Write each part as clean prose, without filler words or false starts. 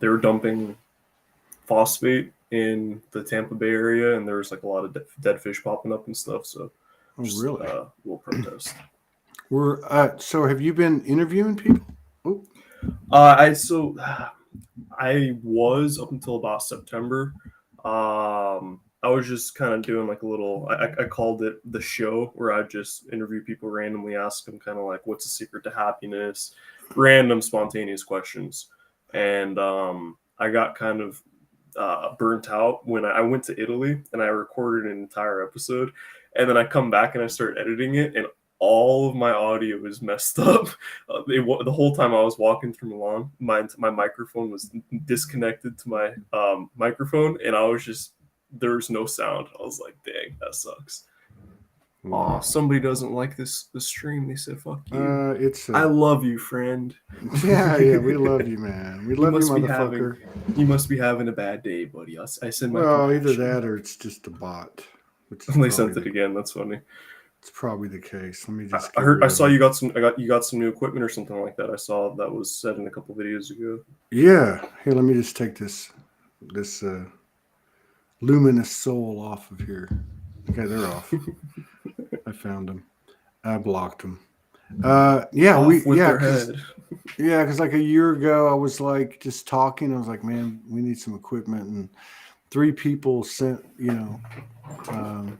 They were dumping phosphate in the Tampa Bay area, and there was like a lot of dead fish popping up and stuff. So, just really? a little protest. So have you been interviewing people? Oh, So I was up until about September. I was just kind of doing like a little. I called it the show, where I just interview people randomly, ask them kind of like, "What's the secret to happiness?" Random, spontaneous questions, and I got kind of burnt out when I went to Italy and I recorded an entire episode, and then I come back and I start editing it, and all of my audio is messed up. The whole time I was walking through Milan, my microphone was disconnected to my microphone, and I was just there's no sound. I was like, dang, that sucks. wow. Somebody doesn't like this stream. They said, "Fuck you." It's I love you, friend. yeah. We love you, man. We you love you, must be having motherfucker. you must be having a bad day, buddy. I send my Well, either compassion. that or it's just a bot, which is They probably sent it again. That's funny. it's probably the case. Let me I, just I get heard. rid I of saw it. you got some new equipment or something like that. I saw that was said in a couple videos ago. Yeah. Here, let me just take this luminous soul off of here. Okay, they're off. I found them. I blocked them. Yeah, Off with their cause head. like a year ago, I was like just talking. I was like, man, we need some equipment, and three people sent, um,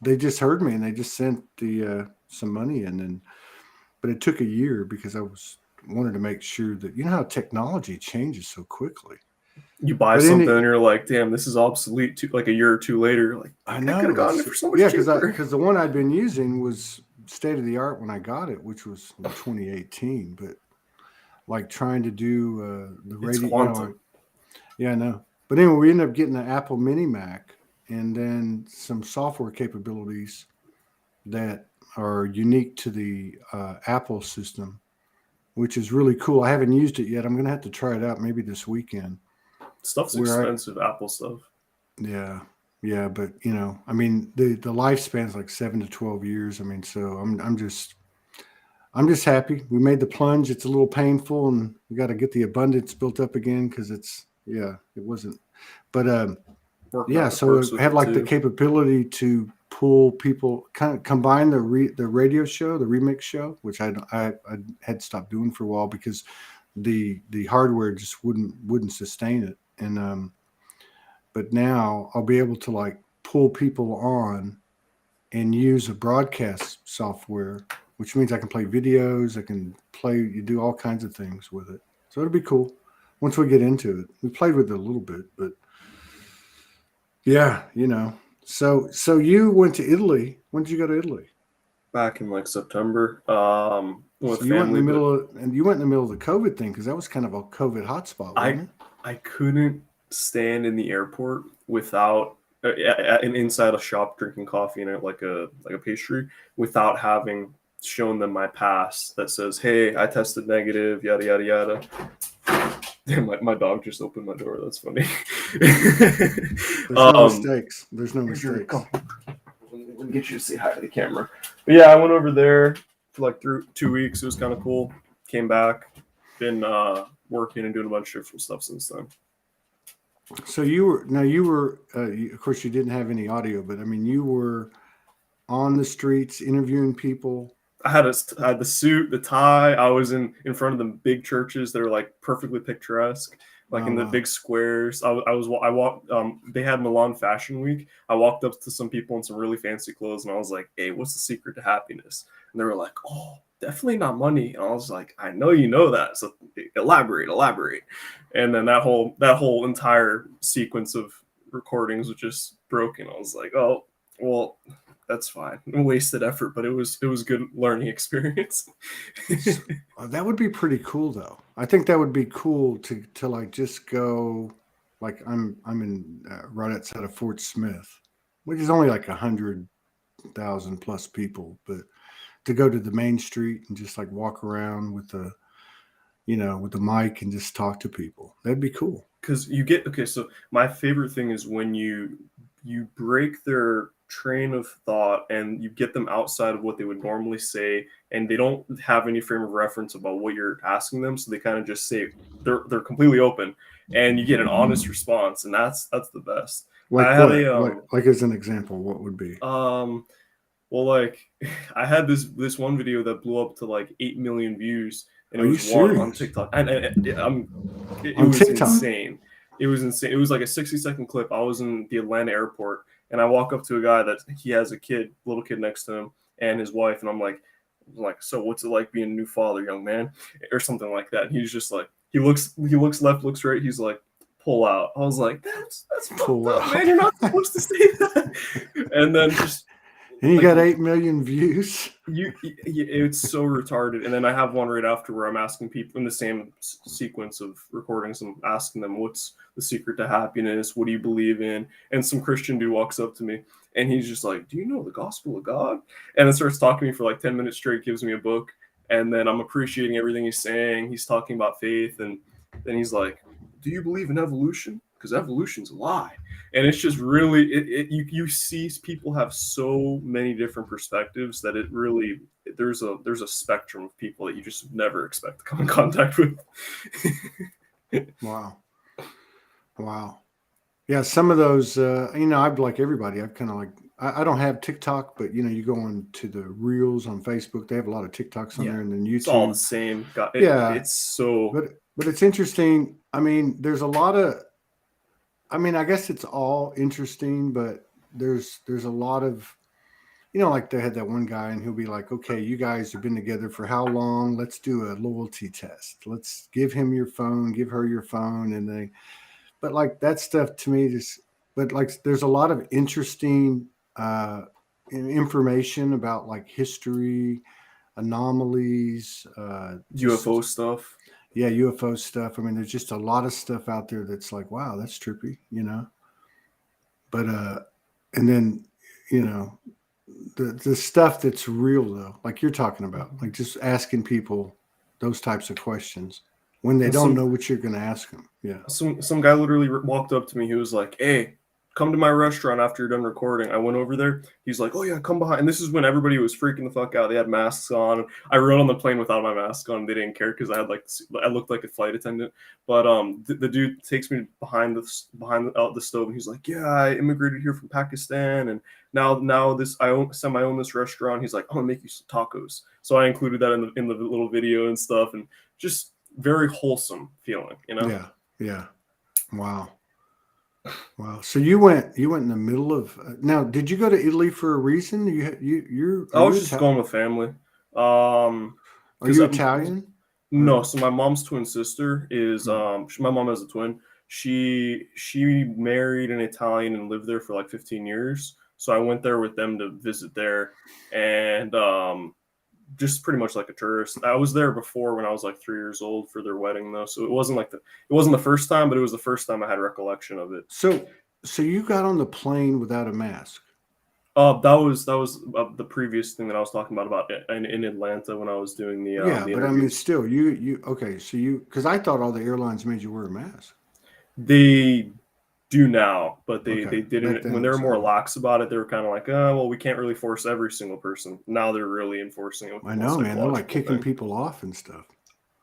they just heard me and they just sent the some money in, and but it took a year because wanted to make sure that how technology changes so quickly. You buy But something and you're like, "Damn, this is obsolete." Like a year or two later, you're like, I I could have know gotten it's it for so much yeah, cheaper. because the one I'd been using was state of the art when I got it, which was in 2018. But like trying to do the It's radio, quantum. yeah, I know. But anyway, we ended up getting an Apple Mini Mac and then some software capabilities that are unique to the Apple system, which is really cool. I haven't used it yet. I'm gonna have to try it out maybe this weekend. Stuff's Where I expensive. Apple stuff. Yeah, yeah, but I mean, the lifespan's like 7 to 12 years. I mean, so I'm just happy we made the plunge. It's a little painful, and we got to get the abundance built up again because it wasn't. But Working yeah, out the so it perks with had it like the too. capability to pull people, kind of combine the radio show, the remix show, which I had stopped doing for a while because the hardware just wouldn't sustain it, and but now I'll be able to like pull people on and use a broadcast software, which means I can play videos, I can play, you do all kinds of things with it. So it'll be cool once we get into it. We played with it a little bit, but yeah, So you went to Italy. When did you go to Italy? Back in like September, with So you went in the family, but middle of the COVID thing because that was kind of a COVID hotspot, I wasn't it? I couldn't stand in the airport without and inside a shop drinking coffee and like a pastry without having shown them my pass that says, "Hey, I tested negative." Yada yada yada. Damn, my dog just opened my door. That's funny. There's no um, mistakes. There's no Here, mistakes. come. Let me get you to say hi to the camera. But yeah, I went over there for like through 2 weeks. It was kind of cool. Came back, been working and doing a bunch of different stuff since then. So you were of course you didn't have any audio, but I mean you were on the streets interviewing people. I had the suit, the tie. I was in front of the big churches that are like perfectly picturesque, like Oh in the wow. big squares. I walked. They had Milan Fashion Week. I walked up to some people in some really fancy clothes, and I was like, "Hey, what's the secret to happiness?" And they were like, "Oh, definitely not money." And I was like, "I know you know that, so elaborate, elaborate." And then that whole entire sequence of recordings was just broken. I was like, "Oh, well, that's fine. Wasted effort, but it was a good learning experience." So, that would be pretty cool though. I think that would be cool to like just go like I'm in right outside of Fort Smith, which is only like 100,000 plus people, but to go to the main street and just like walk around with the mic and just talk to people. That'd be cool. Because you get okay. So my favorite thing is when you break their train of thought and you get them outside of what they would normally say, and they don't have any frame of reference about what you're asking them, so they kind of just say they're completely open, and you get an honest response, and that's the best. Like I had what? a Like as an example, what would be? well, like I had this one video that blew up to like 8 million views, and Are it you was one on serious? TikTok, and it On was TikTok? insane. It was insane. It was like a 60-second clip. I was in the Atlanta airport, and I walk up to a guy that he has a little kid next to him, and his wife, and I'm like, so what's it like being a new father, young man, or something like that. And he's just like, he looks left, looks right. He's like, pull out. I was like, that's Pull fucked up, out. man. You're not supposed to say that. And then just And you like, got 8 million views. it's so retarded. And then I have one right after where I'm asking people in the same sequence of recordings. I'm asking them, what's the secret to happiness? What do you believe in? And some Christian dude walks up to me and he's just like, do you know the gospel of God? And then starts talking to me for like 10 minutes straight, gives me a book. And then I'm appreciating everything he's saying. He's talking about faith. And then he's like, do you believe in evolution? Because evolution's a lie. And it's just really, you see people have so many different perspectives that it really, there's a spectrum of people that you just never expect to come in contact with. Wow. Yeah, some of those, I'd like everybody. I've kind of like, I don't have TikTok, but you go on to the reels on Facebook. They have a lot of TikToks on there, and then YouTube. It's all the same. It's so. But it's interesting. I mean, there's a lot of. I mean, I guess it's all interesting, but there's a lot of, like they had that one guy, and he'll be like, "Okay, you guys have been together for how long? Let's do a loyalty test. Let's give him your phone, give her your phone," and but like that stuff to me but like there's a lot of interesting information about like history, anomalies, UFO stuff. Yeah, UFO stuff. I mean, there's just a lot of stuff out there that's like, wow, that's trippy, But and then the stuff that's real though, like you're talking about, like just asking people those types of questions when they don't know what you're going to ask them. Yeah. Some guy literally walked up to me. He was like, "Hey, come to my restaurant after you're done recording." I went over there. He's like, "Oh yeah, come behind." And this is when everybody was freaking the fuck out. They had masks on. I rode on the plane without my mask on. They didn't care because I had I looked like a flight attendant. But the dude takes me behind the stove, and he's like, "Yeah, I immigrated here from Pakistan, and now I own this restaurant." He's like, "I'm gonna make you some tacos." So I included that in the little video and stuff, and just very wholesome feeling, Yeah. Wow. So you went in the middle of now. Did you go to Italy for a reason? I was just going with family. Are you Italian? No. So my mom's twin sister is my mom has a twin. She married an Italian and lived there for like 15 years. So I went there with them to visit there, and just pretty much like a tourist. I was there before when I was like 3 years old for their wedding though, so it wasn't the first time, but it was the first time I had recollection of it. So you got on the plane without a mask? That was the previous thing that I was talking about in Atlanta when I was doing the but interviews. I mean, still, you okay? So because I thought all the airlines made you wear a mask. They do now, but they didn't then, when they were more lax about it. They were kind of like, oh well, we can't really force every single person. Now they're really enforcing it. I know, man. They're like kicking people off and stuff.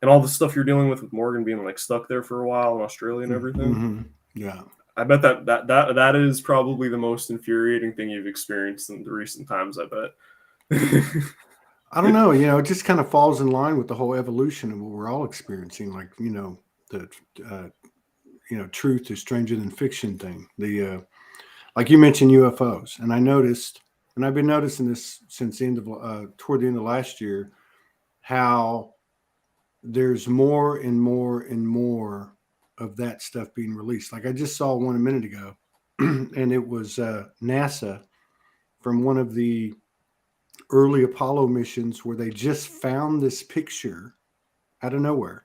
And all the stuff you're dealing with Morgan being like stuck there for a while in Australia and everything. Mm-hmm. Yeah, I bet that is probably the most infuriating thing you've experienced in the recent times. I bet. I don't know. It just kind of falls in line with the whole evolution of what we're all experiencing. Like the truth is stranger than fiction thing. The like you mentioned UFOs, and I noticed, and I've been noticing this since toward the end of last year, how there's more and more and more of that stuff being released. Like I just saw one a minute ago, and it was NASA from one of the early Apollo missions where they just found this picture out of nowhere.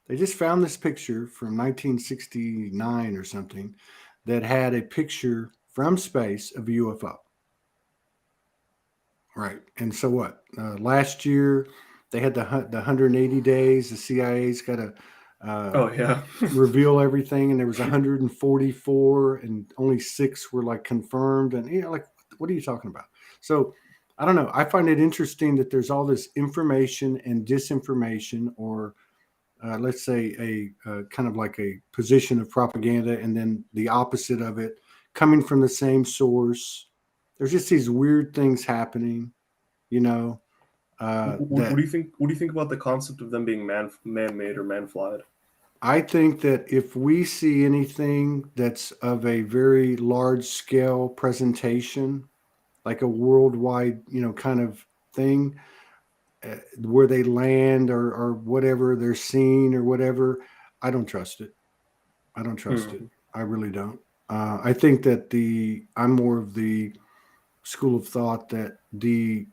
They just found this picture from 1969 or something that had a picture from space of a UFO. Right. And so what? Last year, they had the 180 days. The CIA's got to reveal everything. And there was 144 and only 6 were like confirmed. And like, what are you talking about? So I don't know. I find it interesting that there's all this information and disinformation, or let's say a kind of like a position of propaganda, and then the opposite of it coming from the same source. There's just these weird things happening, you know. What do you think? What do you think about the concept of them being man-made or man-flied? I think that if we see anything that's of a very large scale presentation, like a worldwide, kind of thing, where they land or whatever they're seeing or whatever, I don't trust it. I don't trust it. I really don't. I think that I'm more of the school of thought that the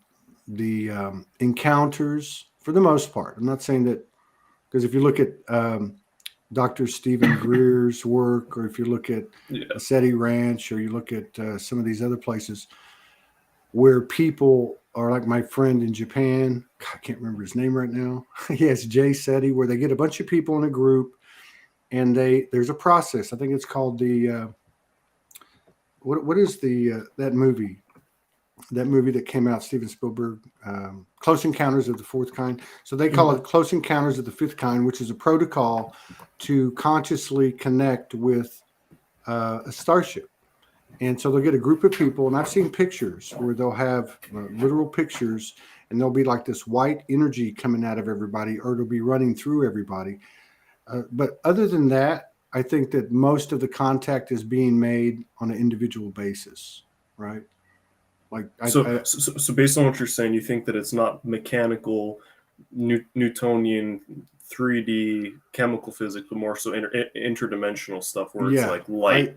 encounters, for the most part, I'm not saying that, because if you look at Dr. Stephen Greer's work, or if you look at SETI Ranch, or you look at some of these other places where people are like my friend in Japan, I can't remember his name right now. Yes, Jay SETI, where they get a bunch of people in a group, and there's a process. I think it's called the what is that movie? That movie that came out, Steven Spielberg, Close Encounters of the Fourth Kind. So they call it Close Encounters of the Fifth Kind, which is a protocol to consciously connect with a starship. And so they'll get a group of people, and I've seen pictures where they'll have literal pictures, and there'll be like this white energy coming out of everybody, or it'll be running through everybody. But other than that, I think that most of the contact is being made on an individual basis, right? Like, so based on what you're saying, you think that it's not mechanical, Newtonian, 3D chemical physics, but more so interdimensional stuff where it's like light.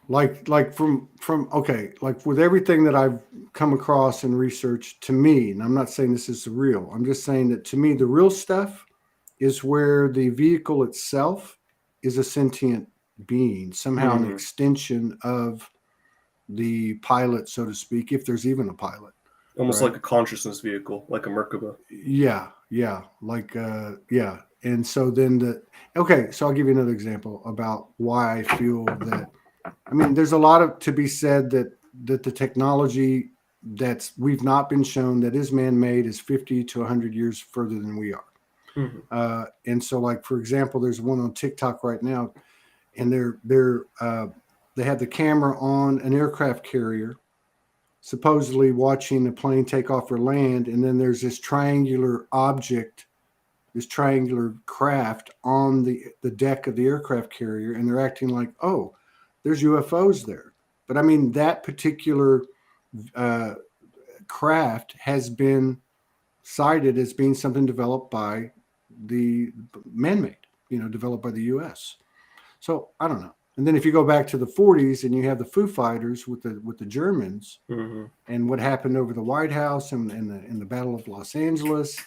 Like from okay, like with everything that I've come across and researched, to me, and I'm not saying this is real, I'm just saying that to me, the real stuff is where the vehicle itself is a sentient being, somehow an extension of the pilot, so to speak, if there's even a pilot. Almost like a consciousness vehicle, like a Merkaba. Yeah. And so then so I'll give you another example about why I feel that, I mean, there's a lot to be said that the technology we've not been shown that is man-made is 50 to 100 years further than we are. And so, like, for example, there's one on TikTok right now, and they have the camera on an aircraft carrier, supposedly watching a plane take off or land, and then there's this triangular object, this triangular craft on the deck of the aircraft carrier, and they're acting like, oh, there's UFOs there. But I mean, that particular craft has been cited as being something developed by the man-made, developed by the U.S. So I don't know. And then if you go back to the 40s and you have the Foo Fighters with the Germans, and what happened over the White House and the Battle of Los Angeles,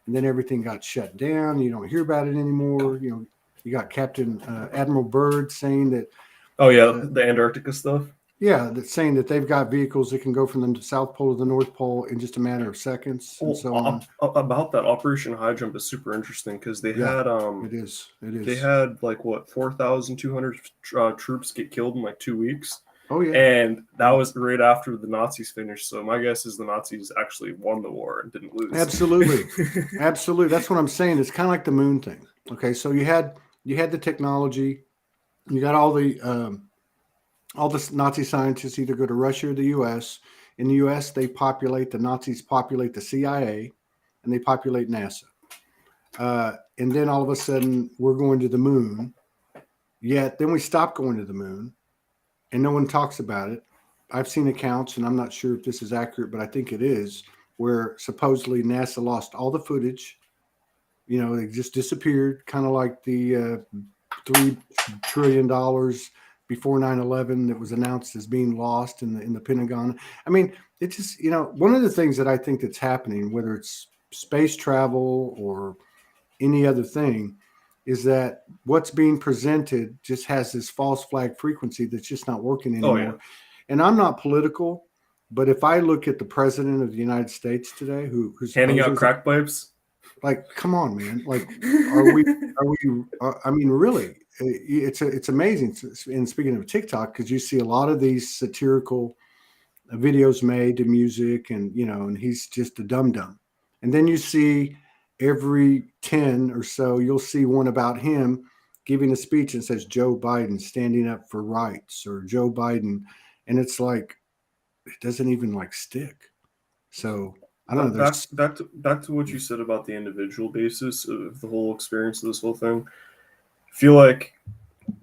and then everything got shut down. You don't hear about it anymore. You got Captain Admiral Byrd saying that. Oh yeah, the Antarctica stuff. Yeah, that's saying that they've got vehicles that can go from the South Pole to the North Pole in just a matter of seconds, and so on. About that Operation High Jump is super interesting because they had it is they had like 4,200 troops get killed in like 2 weeks. Oh yeah, and that was right after the Nazis finished. So my guess is the Nazis actually won the war and didn't lose. Absolutely. That's what I'm saying. It's kind of like the moon thing. Okay, so you had the technology, you got all the Nazi scientists either go to Russia or the U.S. In the U.S., the Nazis populate the CIA, and they populate NASA. And then all of a sudden, we're going to the moon. Yet then we stop going to the moon, and no one talks about it. I've seen accounts, and I'm not sure if this is accurate, but I think it is, where supposedly NASA lost all the footage. It just disappeared, kind of like the $3 trillion before 9/11 that was announced as being lost in the Pentagon. I mean, it just, one of the things that I think that's happening, whether it's space travel or any other thing, is that what's being presented just has this false flag frequency that's just not working anymore. Oh, yeah. And I'm not political, but if I look at the president of the United States today, who's handing out crack pipes, like, come on, man, like, are we? I mean, really, it's amazing. And speaking of TikTok, because you see a lot of these satirical videos made to music, and and he's just a dum dum. And then you see every 10 or so, you'll see one about him giving a speech and says Joe Biden standing up for rights, or Joe Biden, and it's like it doesn't even like stick. So I don't know. Back There's back to what you said about the individual basis of the whole experience of this whole thing. I feel like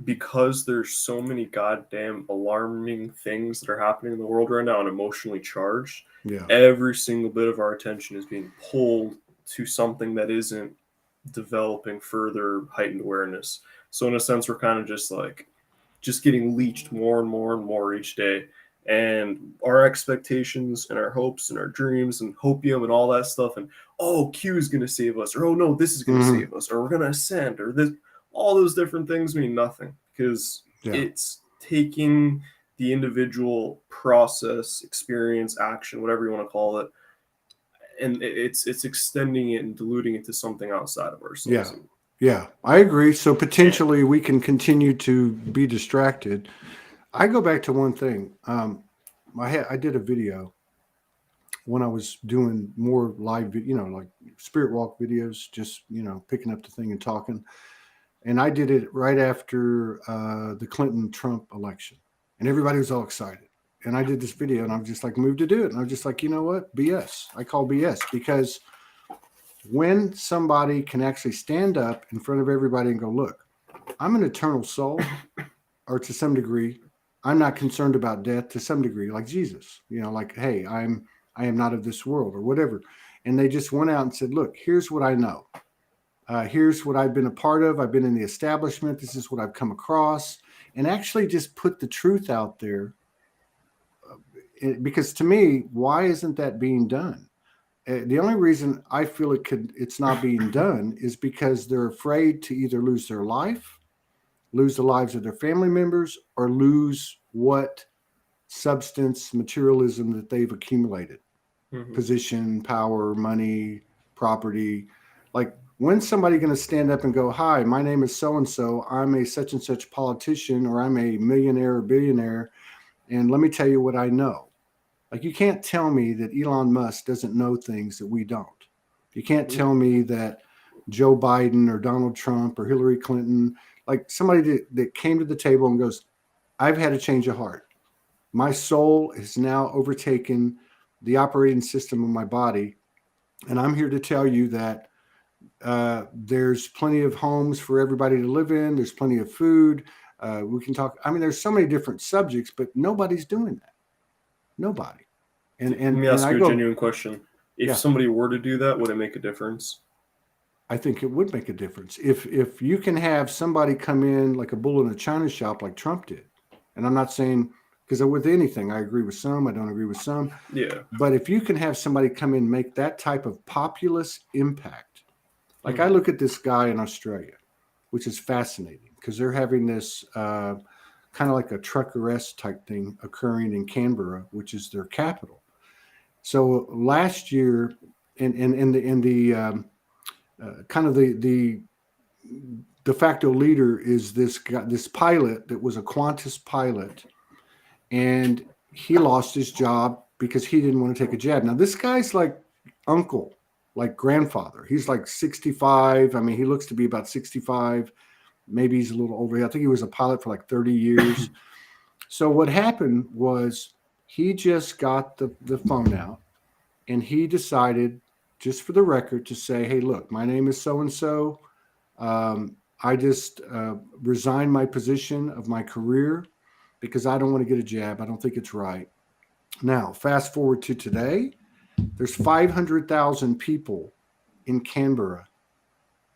because there's so many goddamn alarming things that are happening in the world right now and emotionally charged, yeah every single bit of our attention is being pulled to something that isn't developing further heightened awareness. So in a sense, we're kind of just getting leached more and more and more each day. And our expectations and our hopes and our dreams and hopium and all that stuff, and oh, Q is going to save us, or oh no, this is going to Mhm. save us, or we're going to ascend, or this, all those different things mean nothing because yeah it's taking the individual process, experience, action, whatever you want to call it, and it's extending it and diluting it to something outside of yeah ourselves. yeah I agree. So potentially we can continue to be distracted. I go back to one thing. I did a video when I was doing more live, like spirit walk videos, just picking up the thing and talking. And I did it right after the Clinton Trump election, and everybody was all excited. And I did this video, and I was just like moved to do it. And I was just like, you know what, BS. I call BS, because when somebody can actually stand up in front of everybody and go, look, I'm an eternal soul, or to some degree, I'm not concerned about death to some degree, like Jesus, like, hey, I am not of this world, or whatever. And they just went out and said, look, here's what I know. Here's what I've been a part of. I've been in the establishment. This is what I've come across, and actually just put the truth out there. Because to me, why isn't that being done? The only reason I feel it's not being done is because they're afraid to either lose their life, lose the lives of their family members, or lose what substance materialism that they've accumulated. Mm-hmm. Position, power, money, property. Like, when's somebody going to stand up and go, hi, my name is so and so, I'm a such and such politician, or I'm a millionaire or billionaire, and let me tell you what I know. Like, you can't tell me that Elon Musk doesn't know things that we don't. You can't tell me that Joe Biden or Donald Trump or Hillary Clinton, like somebody that came to the table and goes, I've had a change of heart. My soul has now overtaken the operating system of my body. And I'm here to tell you that there's plenty of homes for everybody to live in. There's plenty of food. We can talk. I mean, there's so many different subjects, but nobody's doing that. Nobody. And Let and me and ask I you a go, genuine question. If yeah, somebody were to do that, would it make a difference? I think it would make a difference if you can have somebody come in like a bull in a china shop, like Trump did. And I'm not saying, because with anything, I agree with some, I don't agree with some. Yeah. But if you can have somebody come in and make that type of populist impact, like I Mm-hmm. look at this guy in Australia, which is fascinating because they're having this kind of like a truckeress type thing occurring in Canberra, which is their capital. So last year, in the kind of the de facto leader is this guy, this pilot that was a Qantas pilot, and he lost his job because he didn't want to take a jab. Now this guy's like uncle, like grandfather. He's like 65. I mean, he looks to be about 65. Maybe he's a little over. I think he was a pilot for like 30 years. So what happened was he just got the phone out, and he decided, just for the record, to say, hey, look, my name is so and so. I just resigned my position of my career because I don't want to get a jab. I don't think it's right. Now, fast forward to today, there's 500,000 people in Canberra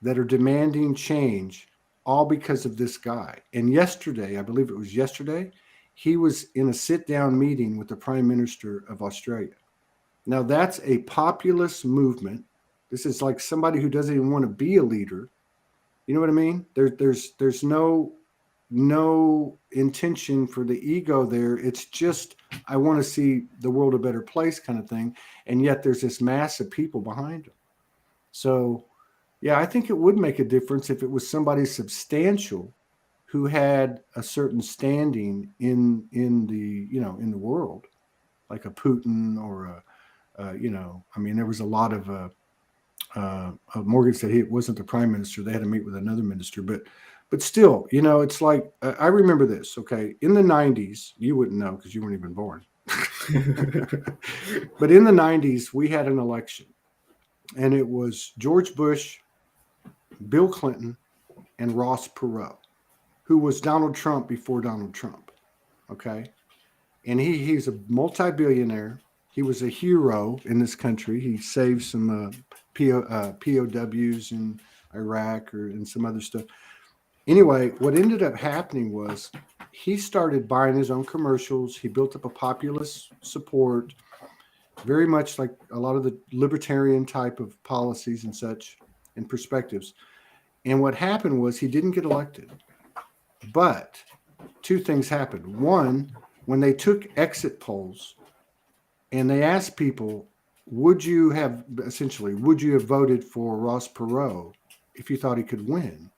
that are demanding change, all because of this guy. And yesterday, I believe it was yesterday, he was in a sit-down meeting with the Prime Minister of Australia. Now, that's a populist movement. This is like somebody who doesn't even want to be a leader. You know what I mean? There's no intention for the ego there. It's just, I want to see the world a better place kind of thing. And yet there's this mass of people behind them. So yeah, I think it would make a difference if it was somebody substantial who had a certain standing in the in the world. like a Putin or I mean, there was a lot of Morgan said he wasn't the prime minister. They had to meet with another minister, but still, it's like I remember this. Okay, in the 90s, you wouldn't know because you weren't even born. But in the 90s, we had an election, and it was George Bush, Bill Clinton, and Ross Perot, who was Donald Trump before Donald Trump. Okay, and he's a multi-billionaire. He was a hero in this country. He saved some POWs in Iraq and some other stuff. Anyway, what ended up happening was he started buying his own commercials. He built up a populist support, very much like a lot of the libertarian type of policies and such and perspectives. And what happened was he didn't get elected. But two things happened. One, when they took exit polls and they asked people, would you have voted for Ross Perot if you thought he could win?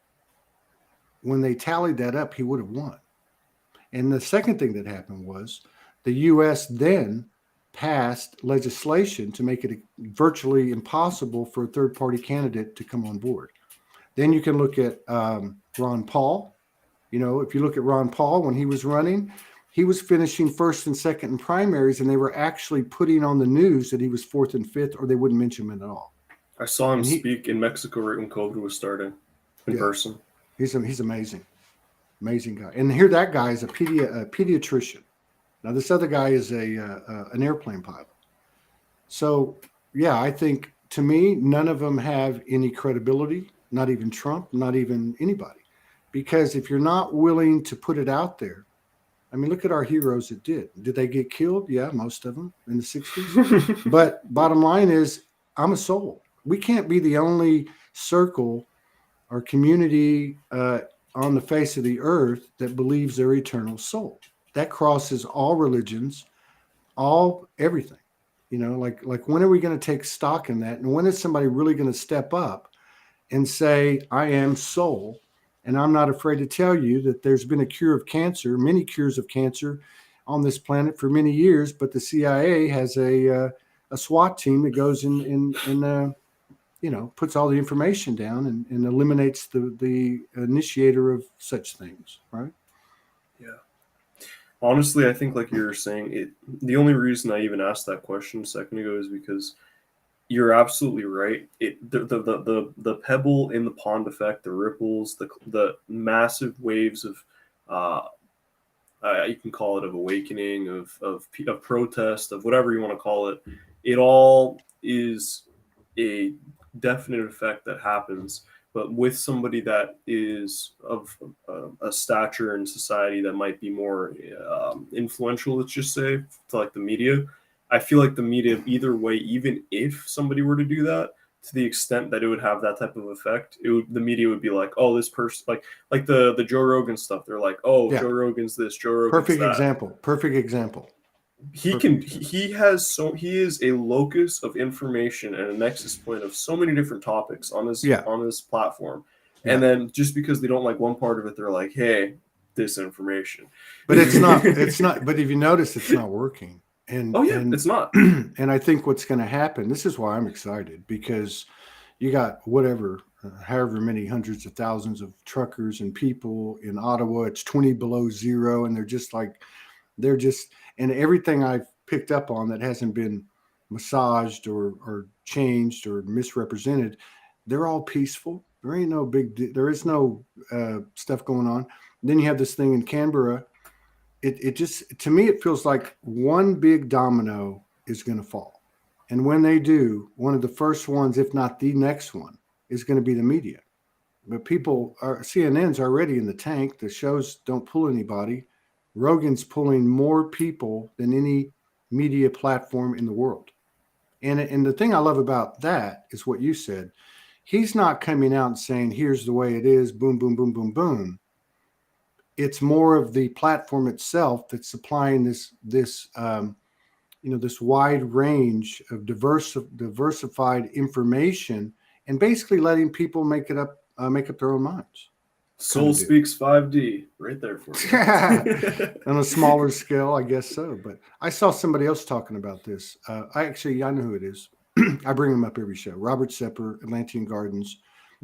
When they tallied that up, he would have won. And the second thing that happened was the U.S. then passed legislation to make it virtually impossible for a third-party candidate to come on board. Then you can look at Ron Paul. If you look at Ron Paul, when he was running, he was finishing first and second in primaries, and they were actually putting on the news that he was fourth and fifth, or they wouldn't mention him at all. I saw him speak in Mexico right when COVID was starting in person. He's amazing. Amazing guy. And here that guy is a pediatrician. Now this other guy is an airplane pilot. So yeah, I think to me, none of them have any credibility, not even Trump, not even anybody. Because if you're not willing to put it out there, I mean, look at our heroes that did. Did they get killed? Yeah, most of them in the 60s. But bottom line is, I'm a soul. We can't be the only circle or community on the face of the earth that believes their eternal soul. That crosses all religions, everything. Like when are we going to take stock in that? And when is somebody really going to step up and say, I am soul? And I'm not afraid to tell you that there's been a cure of cancer, many cures of cancer on this planet for many years, but the CIA has a SWAT team that goes in puts all the information down and eliminates the initiator of such things, right? Yeah. Honestly, I think like you were saying, the only reason I even asked that question a second ago is because you're absolutely right. The pebble in the pond effect, the ripples, the massive waves of, you can call it of awakening, of protest, of whatever you want to call it. It all is a definite effect that happens, but with somebody that is of a stature in society that might be more influential, let's just say, to like the media. I feel like the media, either way, even if somebody were to do that, to the extent that it would have that type of effect, the media would be like, oh, this person, like the Joe Rogan stuff. They're like, oh, yeah. Joe Rogan's this, Joe Rogan's Perfect that. Perfect example. He is a locus of information and a nexus point of so many different topics on his platform. Yeah. And then just because they don't like one part of it, they're like, hey, disinformation. But it's not, but if you notice, it's not working. And it's not. And I think what's going to happen, this is why I'm excited, because you got however many hundreds of thousands of truckers and people in Ottawa. It's 20 below zero. And and everything I've picked up on that hasn't been massaged or changed or misrepresented, they're all peaceful. There ain't no there is no stuff going on. And then you have this thing in Canberra. It just, to me, it feels like one big domino is going to fall. And when they do, one of the first ones, if not the next one, is going to be the media. But CNN's already in the tank. The shows don't pull anybody. Rogan's pulling more people than any media platform in the world. And the thing I love about that is what you said. He's not coming out and saying, here's the way it is, boom, boom, boom, boom, boom. It's more of the platform itself that's supplying this wide range of diversified information and basically letting people make up their own minds. Soul Speaks 5D, right there for you. On a smaller scale, I guess so. But I saw somebody else talking about this. I know who it is. I bring him up every show. Robert Sepper, Atlantean Gardens.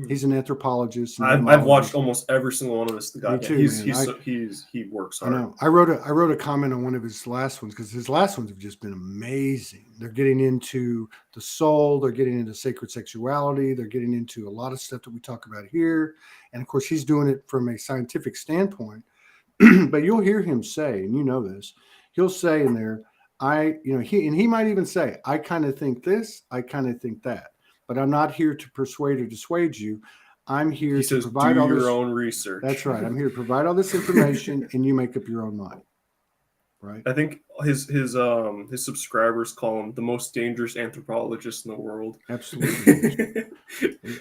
He's an anthropologist. And I've watched almost every single one of this. The guy, me too, man. He works hard. I know. I wrote a comment on one of his last ones because his last ones have just been amazing. They're getting into the soul. They're getting into sacred sexuality. They're getting into a lot of stuff that we talk about here. And of course, he's doing it from a scientific standpoint. But you'll hear him say, and you know this, he'll say in there, he might even say, I kind of think this, I kind of think that, but I'm not here to persuade or dissuade you. I'm here to provide all your own research. That's right. I'm here to provide all this information, and you make up your own mind. Right. I think his subscribers call him the most dangerous anthropologist in the world. Absolutely.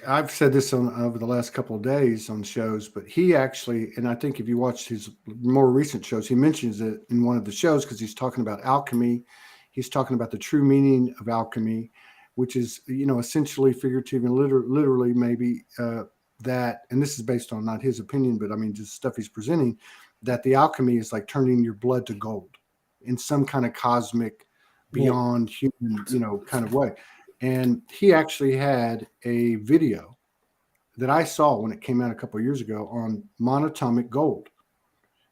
I've said this over the last couple of days on shows, but he actually, and I think if you watch his more recent shows, he mentions it in one of the shows because he's talking about alchemy. He's talking about the true meaning of alchemy, which is, essentially, figurative, and literally maybe that, and this is based on not his opinion, but I mean, just stuff he's presenting, that the alchemy is like turning your blood to gold in some kind of cosmic, beyond human, kind of way. And he actually had a video that I saw when it came out a couple of years ago on monatomic gold,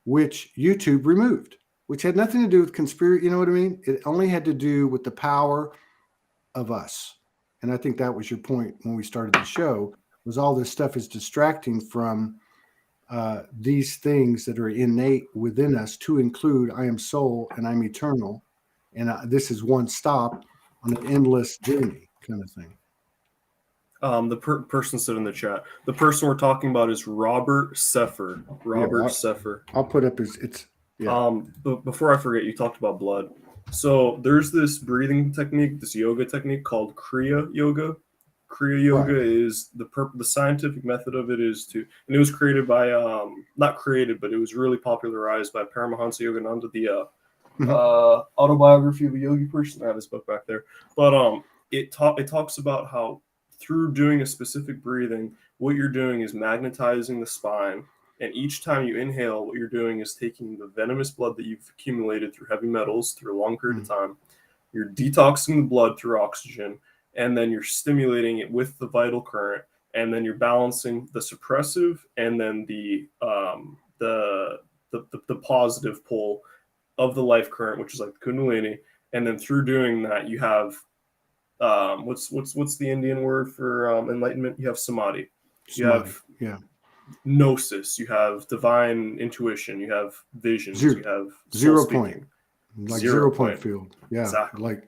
which YouTube removed, which had nothing to do with conspiracy. You know what I mean? It only had to do with the power of us. And I think that was your point when we started the show, was all this stuff is distracting from these things that are innate within us, to include I am soul and I'm eternal. And this is one stop on an endless journey kind of thing. The person said in the chat, the person we're talking about is Robert Sepper. Sepper. I'll put up But before I forget, you talked about blood. So there's this breathing technique, this yoga technique called Kriya Yoga. Kriya Yoga is the scientific method of it is to, and it was created by, not created, but it was really popularized by Paramahansa Yogananda, the autobiography of a yogi person. I have his book back there. But it talks about how through doing a specific breathing, what you're doing is magnetizing the spine. And each time you inhale, what you're doing is taking the venomous blood that you've accumulated through heavy metals through a long period of time. You're detoxing the blood through oxygen, and then you're stimulating it with the vital current, and then you're balancing the suppressive and then the positive pole of the life current, which is like the Kundalini. And then through doing that, you have what's the Indian word for enlightenment? You have samadhi. You have gnosis, you have divine intuition, you have visions, you have 0 point, like 0 point field. Yeah, exactly.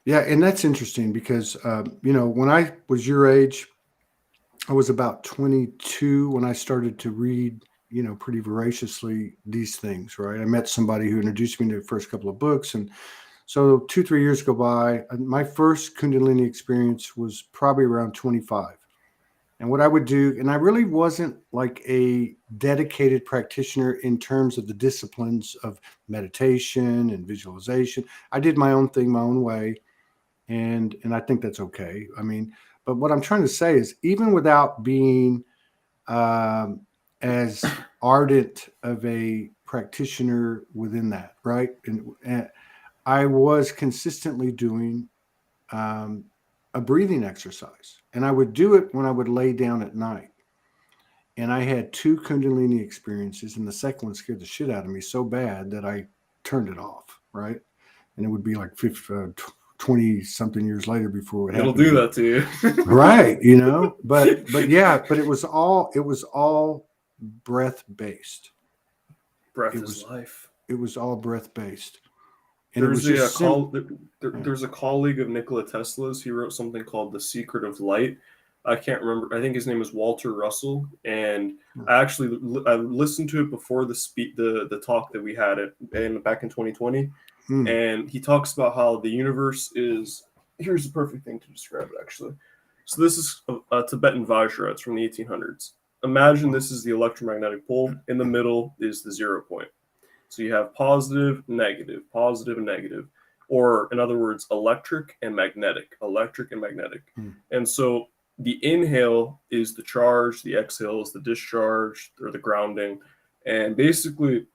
And that's interesting because when I was your age, I was about 22 when I started to read pretty voraciously these things. Right, I met somebody who introduced me to the first couple of books, and so 2-3 years go by. My first Kundalini experience was probably around 25. And what I would do, and I really wasn't like a dedicated practitioner in terms of the disciplines of meditation and visualization. I did my own thing, my own way. And I think that's okay. I mean, but what I'm trying to say is, even without being as ardent of a practitioner within that, right? And I was consistently doing a breathing exercise, and I would do it when I would lay down at night. And I had 2 Kundalini experiences, and the second one scared the shit out of me so bad that I turned it off, right? And it would be like 20 something years later before it'll do that to you. Right, but it was all breath based. Breath is life. It was all breath based. There's a colleague of Nikola Tesla's. He wrote something called The Secret of Light. I can't remember. I think his name is Walter Russell. And I listened to it before the talk that we had back in 2020. And he talks about how the universe is. Here's the perfect thing to describe it, actually. So this is a Tibetan Vajra. It's from the 1800s. Imagine this is the electromagnetic pole. In the middle is the 0 point. So you have positive, negative, or in other words, electric and magnetic. And so the inhale is the charge, the exhale is the discharge or the grounding. And basically,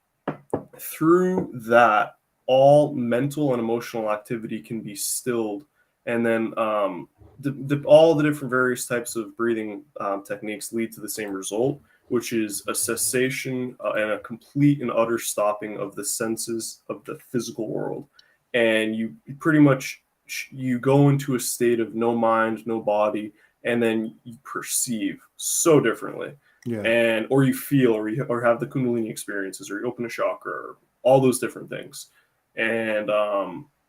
through that, all mental and emotional activity can be stilled. And then all the different various types of breathing techniques lead to the same result, which is a cessation and a complete and utter stopping of the senses of the physical world. And you pretty much, you go into a state of no mind, no body, and then you perceive so differently. Yeah. And or you feel, or have the Kundalini experiences, or you open a chakra, or all those different things. And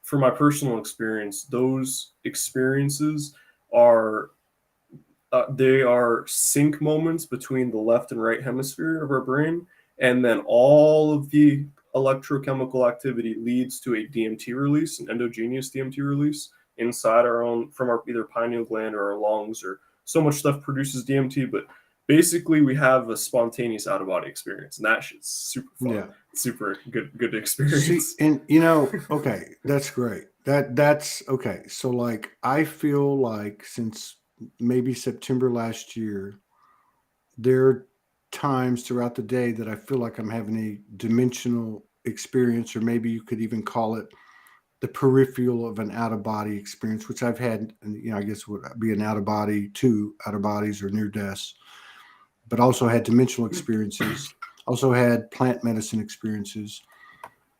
for my personal experience, those experiences are they are sync moments between the left and right hemisphere of our brain, and then all of the electrochemical activity leads to a DMT release, an endogenous DMT release inside our own, from our either pineal gland or our lungs, or so much stuff produces DMT. But basically, we have a spontaneous out of body experience, and that shit's super fun. Yeah. Super good experience. See, and okay, that's great. That's okay. So like, I feel like since maybe September last year, there are times throughout the day that I feel like I'm having a dimensional experience, or maybe you could even call it the peripheral of an out of body experience, which I've had, I guess would be an out of body, 2 out of bodies or near deaths, but also had dimensional experiences, also had plant medicine experiences.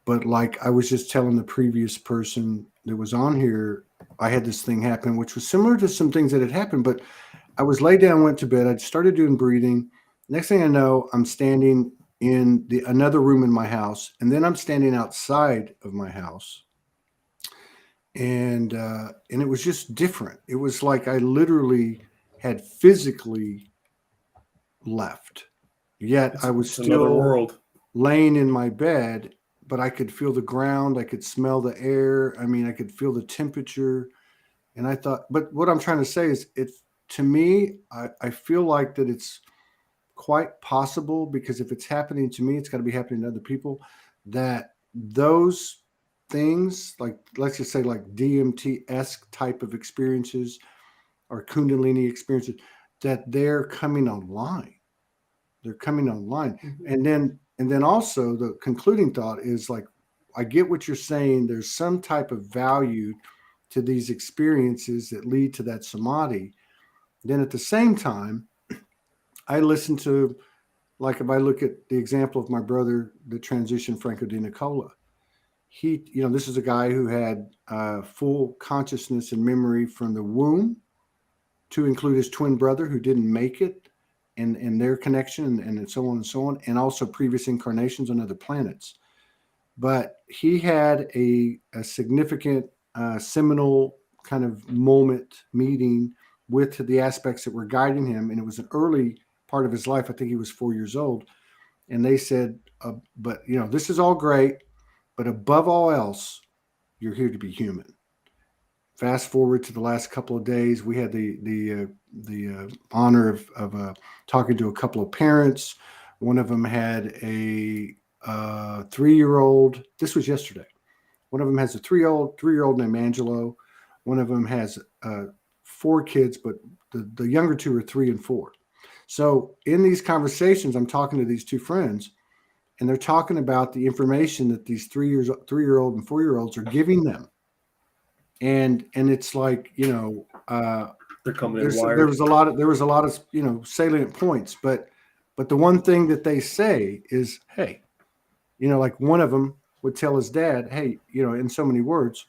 But like I was just telling the previous person that was on here, I had this thing happen, which was similar to some things that had happened, but I was laid down, went to bed. I started doing breathing. Next thing I know, I'm standing in another room in my house, and then I'm standing outside of my house. And it was just different. It was like I literally had physically left, yet I was It's another still world. laying in my bed, but I could feel the ground. I could smell the air. I mean, I could feel the temperature. And I thought, but what I'm trying to say is, to me, I feel like that it's quite possible, because if it's happening to me, it's got to be happening to other people, that those things, like, let's just say like DMT-esque type of experiences or Kundalini experiences, that they're coming online. They're coming online. Mm-hmm. And then also the concluding thought is like, I get what you're saying. There's some type of value to these experiences that lead to that samadhi. Then at the same time, I listen to, like, if I look at the example of my brother, the transition Franco de Nicola, he, this is a guy who had full consciousness and memory from the womb, to include his twin brother who didn't make it, and their connection, and so on and so on, and also previous incarnations on other planets. But he had a significant seminal kind of moment meeting with the aspects that were guiding him, and it was an early part of his life. I think he was 4 years old, and they said, but this is all great, but above all else, you're here to be human. Fast forward to the last couple of days, we had the honor of talking to a couple of parents. One of them had a 3-year-old. This was yesterday. One of them has a 3-year-old named Angelo. One of them has 4 kids, but the younger 2 are 3 and 4. So in these conversations, I'm talking to these 2 friends, and they're talking about the information that these 3-year-old and 4-year-olds are giving them. And it's like, They're coming in there wired. was a lot of salient points, but the one thing that they say is, hey, like one of them would tell his dad, hey, in so many words,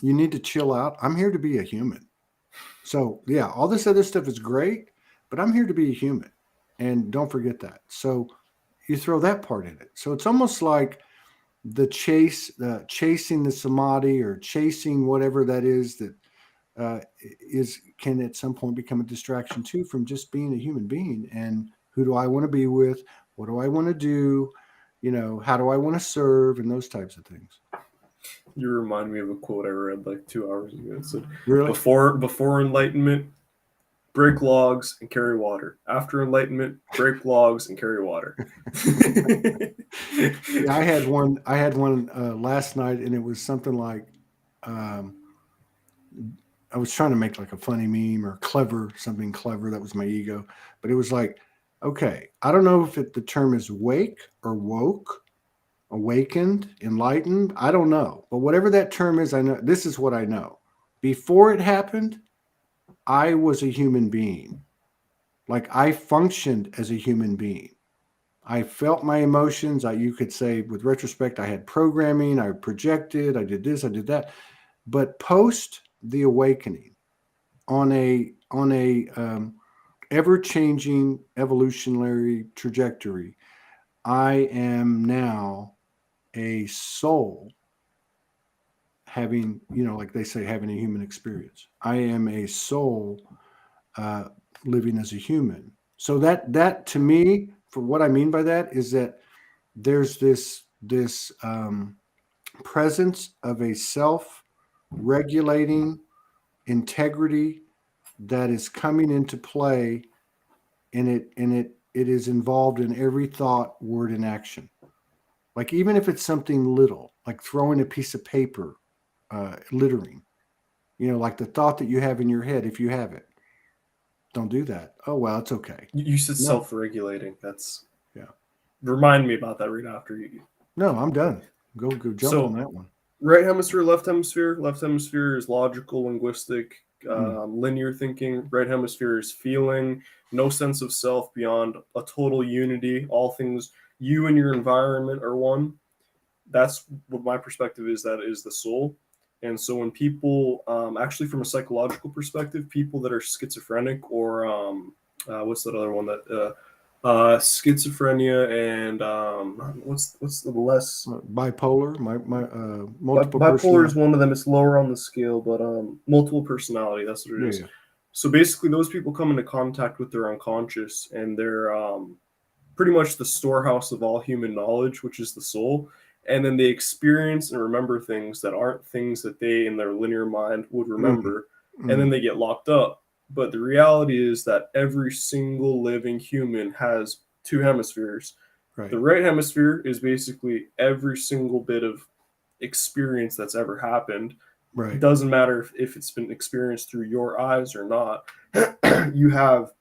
you need to chill out. I'm here to be a human. So yeah, all this other stuff is great, but I'm here to be a human, and don't forget that. So you throw that part in it. So it's almost like chasing the samadhi, or chasing whatever that is that can at some point become a distraction too from just being a human being. And who do I want to be with? What do I want to do? How do I want to serve, and those types of things. You remind me of a quote I read like 2 hours ago. It said, Really? Before enlightenment, break logs and carry water. After enlightenment, break logs and carry water. Yeah, I had one last night, and it was something like, I was trying to make like a funny meme or clever, something clever. That was my ego. But it was like, okay, I don't know if the term is wake or woke, awakened, enlightened. I don't know. But whatever that term is, I know this is what I know. Before it happened, I was a human being. Like I functioned as a human being. I felt my emotions. You could say with retrospect, I had programming, I projected, I did this, I did that. But post the awakening, on a ever-changing evolutionary trajectory, I am now a soul having, like they say, having a human experience. I am a soul uh, living as a human. So that to me, for what I mean by that, is that there's this presence of a self-regulating integrity that is coming into play, and it is involved in every thought, word, and action. Like even if it's something little, like throwing a piece of paper, littering, like the thought that you have in your head, if you have it, don't do that. Oh well, it's okay. You said No, self-regulating. That's yeah, remind me about that right after you. no, I'm done. Go jump on So that one. right hemisphere, left hemisphere. Left hemisphere is logical, linguistic, Mm. linear thinking. Right hemisphere is feeling, no sense of self beyond a total unity. All things, you and your environment are one. That's what my perspective is. That is the soul. And so when people, actually from a psychological perspective, people that are schizophrenic or what's that other one that schizophrenia and what's the less Bipolar, my multiple bipolar personality. is one of them. It's lower on the scale, but multiple personality. That's what it Yeah, is. yeah. So basically, those people come into contact with their unconscious, and they're pretty much the storehouse of all human knowledge, which is the soul. And then they experience and remember things that aren't things that they in their linear mind would Mm, remember, and then mm, they get locked up. But the reality is that every single living human has two hemispheres. right, The right hemisphere is basically every single bit of experience that's ever happened. right. Doesn't matter if it's been experienced through your eyes or not. You have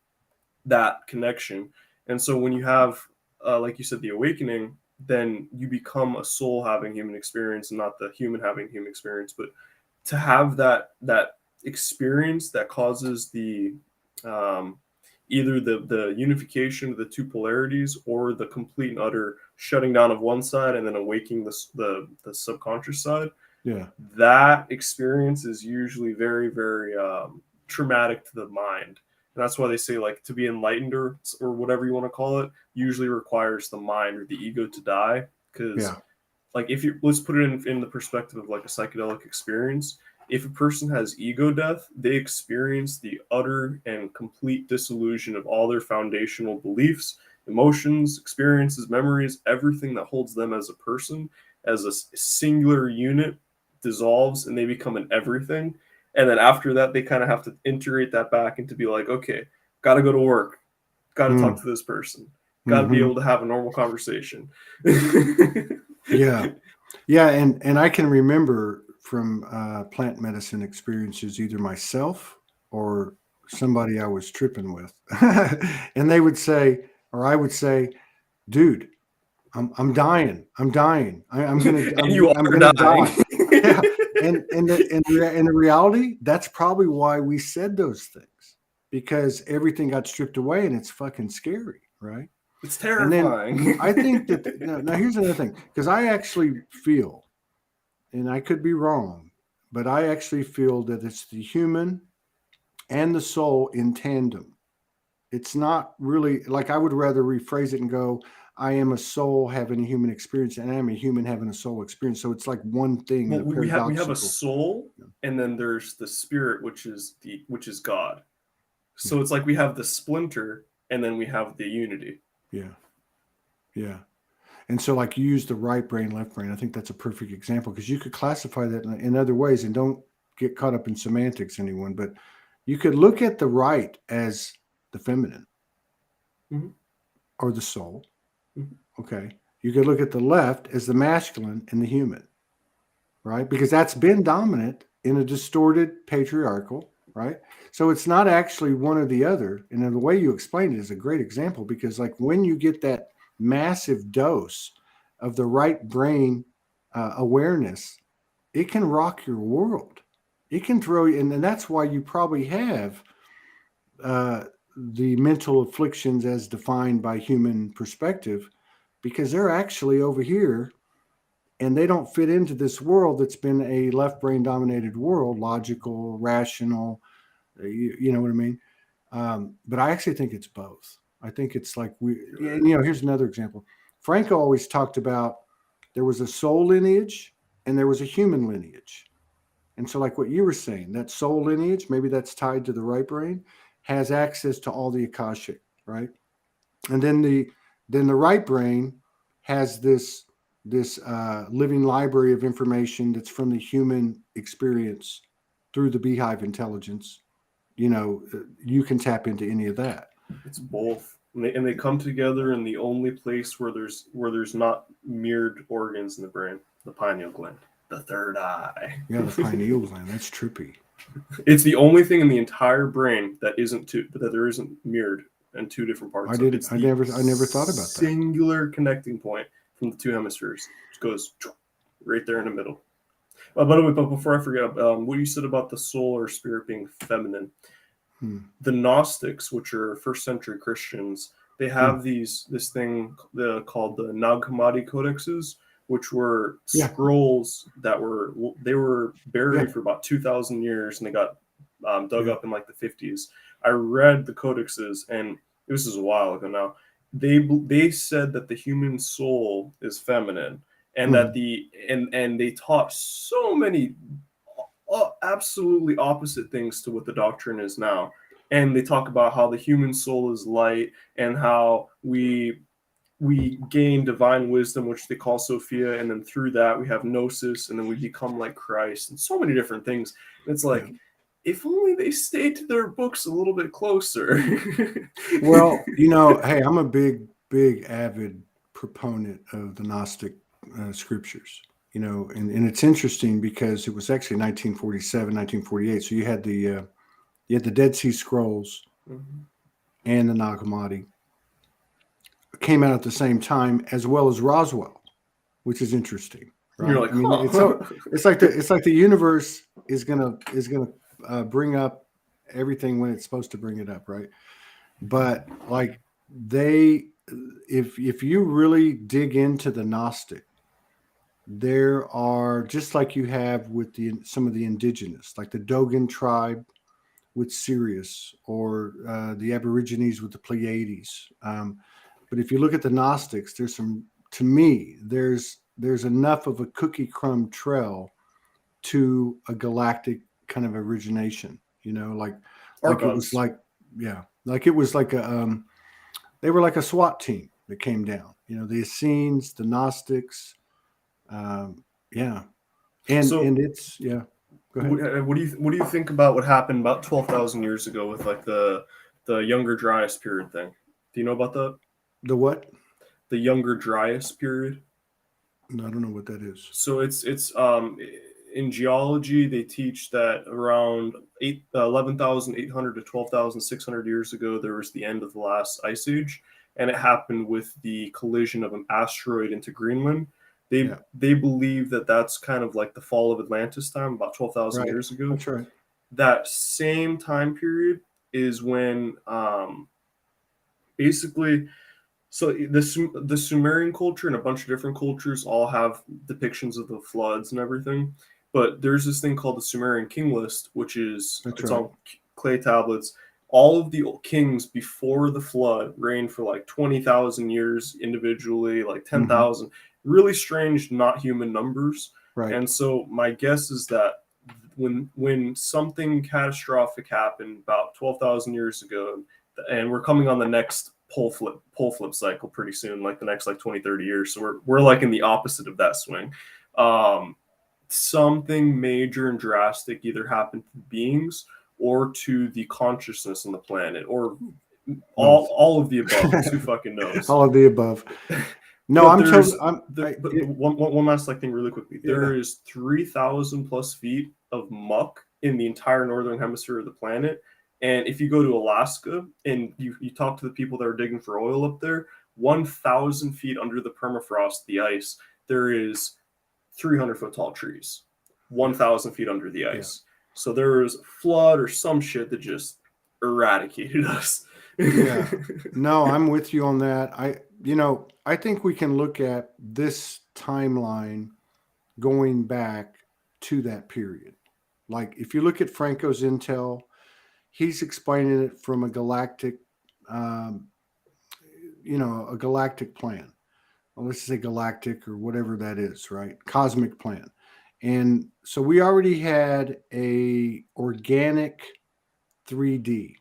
that connection. And so when you have, like you said, the awakening, then you become a soul having human experience and not the human having human experience. But to have that experience that causes the either the unification of the two polarities or the complete and utter shutting down of one side and then awakening the subconscious side, Yeah. that experience is usually very very traumatic to the mind. And that's why they say like to be enlightened or whatever you want to call it usually requires the mind or the ego to die. Because Yeah. like if you let's put it in the perspective of like a psychedelic experience, if a person has ego death, they experience the utter and complete dissolution of all their foundational beliefs, emotions, experiences, memories, everything that holds them as a person, as a singular unit dissolves and they become an everything. And then after that, they kind of have to integrate that back into be like, okay, got to go to work, got to talk Mm, to this person, got to be hmm. able to have a normal conversation. Yeah. Yeah. And I can remember from plant medicine experiences, either myself or somebody I was tripping with. And they would say, or I would say, dude, I'm dying. I'm dying. I'm gonna And you I'm are gonna dying. die. Yeah. And in reality, that's probably why we said those things, because everything got stripped away and it's fucking scary, right? It's And then terrifying. I think that now here's another thing, because I actually feel, and I could be wrong, but I actually feel that it's the human and the soul in tandem. It's not really like, I would rather rephrase it and go, I am a soul having a human experience and I am a human having a soul experience. So it's like one thing in Well, a we have a paradoxical. soul, and then there's the spirit, which is God. So it's like we have the splinter, and then we have the unity. Yeah. Yeah. And so, like, you use the right brain, left brain. I think that's a perfect example, because you could classify that in other ways, and don't get caught up in semantics, anyone. But you could look at the right as the feminine Mhm, or the soul. mhm. Okay. You could look at the left as the masculine and the human, right? Because that's been dominant in a distorted patriarchal, right? So it's not actually one or the other. And then the way you explained it is a great example, because like when you get that massive dose of the right brain awareness, it can rock your world. It can throw you, and that's why you probably have the mental afflictions as defined by human perspective, because they're actually over here and they don't fit into this world that's been a left brain dominated world, logical, rational. You know what I mean? But I actually think it's both. I think it's like here's another example. Franco always talked about there was a soul lineage and there was a human lineage. And so like what you were saying, that soul lineage, maybe that's tied to the right brain, has access to all the Akashic, right? And then the right brain has this living library of information that's from the human experience through the beehive intelligence. You can tap into any of that. It's both, and they come together in the only place where there's not mirrored organs in the brain, the pineal gland, the third eye. Yeah, the pineal gland. That's trippy. It's the only thing in the entire brain that there isn't mirrored in two different parts. I never thought about that. Singular connecting point from the two hemispheres. It goes right there in the middle. By the way, but before I forget, what you said about the soul or spirit being feminine. The Gnostics, which are first century Christians, they have this thing called the Nag Hammadi codexes, which were scrolls that were buried for about 2,000 years, and they got dug up in like the 50s. I read the codexes, and this is a while ago now. They said that the human soul is feminine, and that and they taught so many absolutely opposite things to what the doctrine is now. And they talk about how the human soul is light, and how we gain divine wisdom, which they call Sophia, and then through that we have gnosis, and then we become like Christ, and so many different things. And it's like, if only they stayed to their books a little bit closer. Well, hey, I'm a big avid proponent of the Gnostic scriptures. And it's interesting because it was actually 1947, 1948. So you had the Dead Sea Scrolls and the Nag Hammadi came out at the same time, as well as Roswell, which is interesting. Right? You're like, it's like the universe is gonna bring up everything when it's supposed to bring it up, right? But like if you really dig into the Gnostic, there are, just like you have with some of the indigenous, like the Dogon tribe with Sirius, or the Aborigines with the Pleiades. But if you look at the Gnostics, there's enough of a cookie crumb trail to a galactic kind of origination. Like it was like they were like a SWAT team that came down. The Essenes, the Gnostics. And it's Go ahead. What do you think about what happened about 12,000 years ago with like the Younger Dryas period thing? Do you know about that? The what? The Younger Dryas period. No, I don't know what that is. So it's in geology they teach that around 11,800 to 12,600 years ago there was the end of the last ice age, and it happened with the collision of an asteroid into Greenland. They believe that that's kind of like the fall of Atlantis time, about 12,000 years ago. That's right. That same time period is when basically, so the Sumerian culture and a bunch of different cultures all have depictions of the floods and everything. But there's this thing called the Sumerian king list, which is on clay tablets. All of the kings before the flood reigned for like 20,000 years individually, like 10,000. Really strange, not human numbers. Right. And so my guess is that when something catastrophic happened about 12,000 years ago, and we're coming on the next pole flip cycle pretty soon, like the next like 20, 30 years. So we're like in the opposite of that swing. Something major and drastic either happened to beings or to the consciousness on the planet, or all of the above. Who fucking knows? All of the above. No, But I'm there's totally. I'm. one last like thing really quickly. Yeah. There is 3,000 plus feet of muck in the entire northern hemisphere of the planet. And if you go to Alaska and you talk to the people that are digging for oil up there, 1,000 feet under the permafrost, the ice, there is 300-foot tall trees, 1,000 feet under the Yeah. ice. So there was a flood or some shit that just eradicated us. Yeah. No, I'm with you on that. I think we can look at this timeline going back to that period. Like if you look at Franco's intel, he's explaining it from a galactic, um, a galactic plan. Well, let's say galactic or whatever that is, right? Cosmic plan. And so we already had a organic 3D.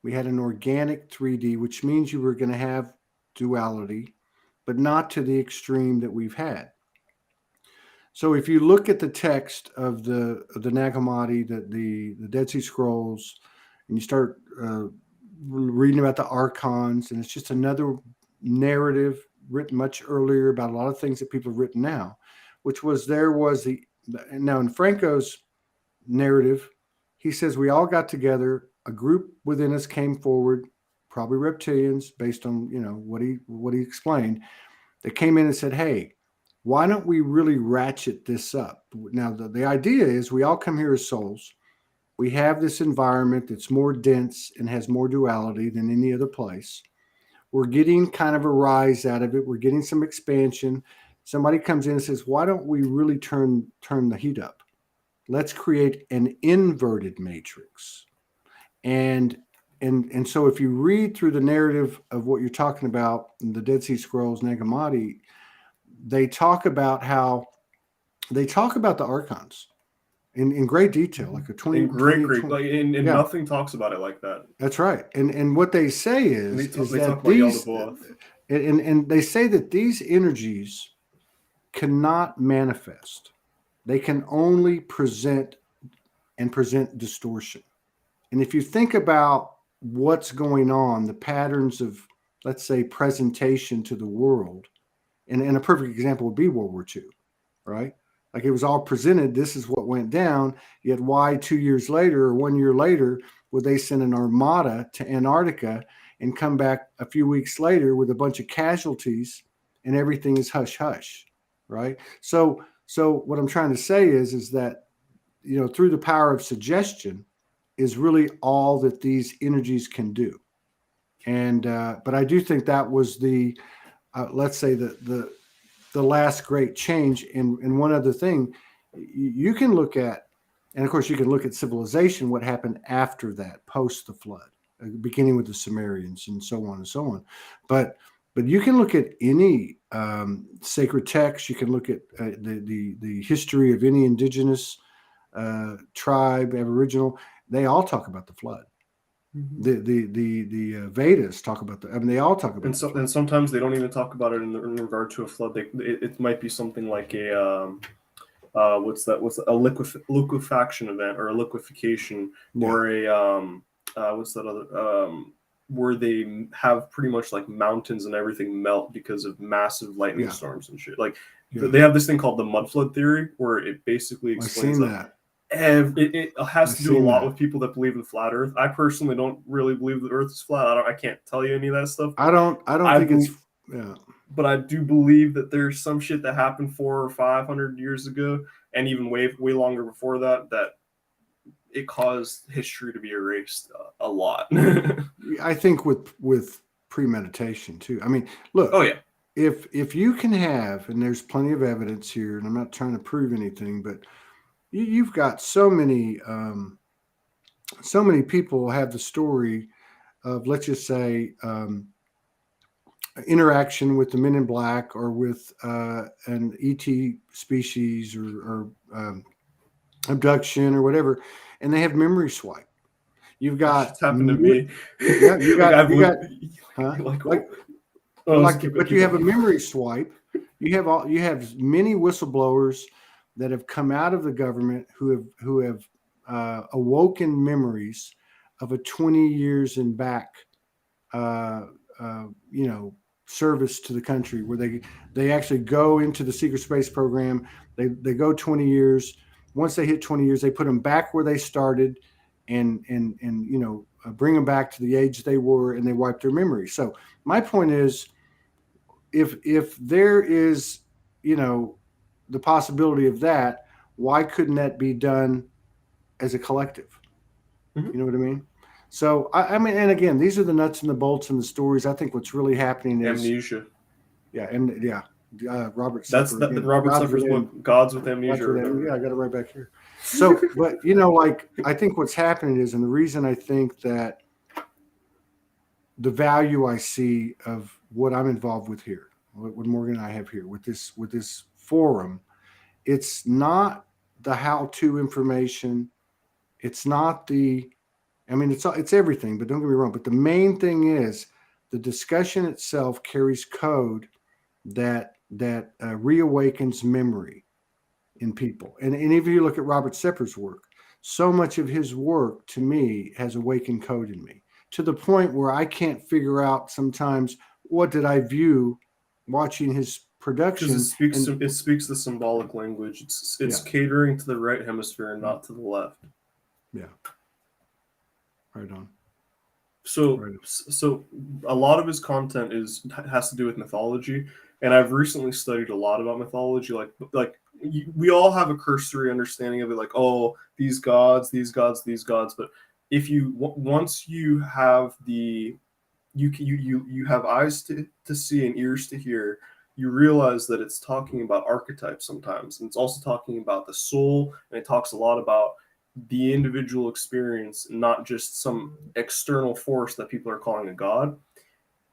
We had an organic 3D, which means you were going to have duality, but not to the extreme that we've had. So if you look at the text of the Nag Hammadi, the Dead Sea Scrolls, and you start reading about the archons, and it's just another narrative written much earlier about a lot of things that people have written now, which was now in Franco's narrative, he says we all got together, a group within us came forward, probably reptilians, based on what he explained. They came in and said, "Hey, why don't we really ratchet this up?" Now, the idea is we all come here as souls. We have this environment that's more dense and has more duality than any other place. We're getting kind of a rise out of it. We're getting some expansion. Somebody comes in and says, "Why don't we really turn the heat up? Let's create an inverted matrix." And so if you read through the narrative of what you're talking about in the Dead Sea Scrolls, Nag Hammadi, they talk about the archons in great detail, like a 20, in great 20, like, and yeah, nothing talks about it like that. that's right. And what they say They is talk that about these, Yaldabaoth. and they say that these energies cannot manifest. They can only present distortion. And if you think about what's going on, the patterns of, let's say, presentation to the world, and a perfect example would be World War II, right? Like it was all presented, this is what went down, yet why 2 years later or 1 year later would they send an armada to Antarctica and come back a few weeks later with a bunch of casualties and everything is hush hush, right? So what I'm trying to say is that through the power of suggestion is really all that these energies can do. And but I do think that was the let's say the last great change. And one other thing you can look at, and of course you can look at civilization, what happened after that, post the flood, beginning with the Sumerians and so on and so on. But you can look at any sacred text. You can look at the history of any indigenous tribe, Aboriginal. They all talk about the flood. The Vedas talk about they all talk about the flood. And sometimes they don't even talk about it in regard to a flood. It might be something like a what's a liquefaction event or a liquefaction, Yeah. or a what's that other where they have pretty much like mountains and everything melt because of massive lightning storms and shit. Like they have this thing called the mud flood theory, where it basically explains that. It has to do a lot with people that believe in flat Earth. I personally don't really believe the Earth is flat. I can't tell you any of that stuff. I don't think it's. Yeah. But I do believe that there's some shit that happened 400 or 500 years ago, and even way longer before that, that it caused history to be erased a lot. I think with premeditation too. I mean, look. Oh yeah. If you can have, and there's plenty of evidence here, and I'm not trying to prove anything, but you've got so many people have the story of, let's just say, interaction with the Men in Black or with an ET species or abduction or whatever, and they have memory swipe. You've got it's happened to me. Yeah, you got but you have a memory swipe. You have many whistleblowers that have come out of the government who have awoken memories of a 20 years in back, service to the country, where they actually go into the secret space program. They go 20 years. Once they hit 20 years, they put them back where they started, and bring them back to the age they were, and they wipe their memory. So my point is, if there is, the possibility of that, why couldn't that be done as a collective? Mhm. You know what I mean? So I mean, and again, these are the nuts and the bolts and the stories. I think what's really happening is Amnesia. Robert That's Sepper that. again. Robert Gods Suffer's within, book, Gods with Amnesia. gods Or within. whatever. Yeah, I got it right back here. So, but like, I think what's happening is, and the reason I think that the value I see of what I'm involved with here, what Morgan and I have here with this forum, it's not the how-to information. It's not it's everything, but don't get me wrong. But the main thing is the discussion itself carries code that reawakens memory in people. And if you look at Robert Sepper's work, so much of his work to me has awakened code in me, to the point where I can't figure out sometimes what did I view watching his production. Because it speaks the symbolic language. It's catering to the right hemisphere and not to the left. Yeah. Right on. So a lot of his content has to do with mythology, and I've recently studied a lot about mythology. We all have a cursory understanding of it, like, oh, these gods, these gods, these gods. But if you once you have you have eyes to see and ears to hear, you realize that it's talking about archetypes sometimes, and it's also talking about the soul, and it talks a lot about the individual experience, not just some external force that people are calling a god.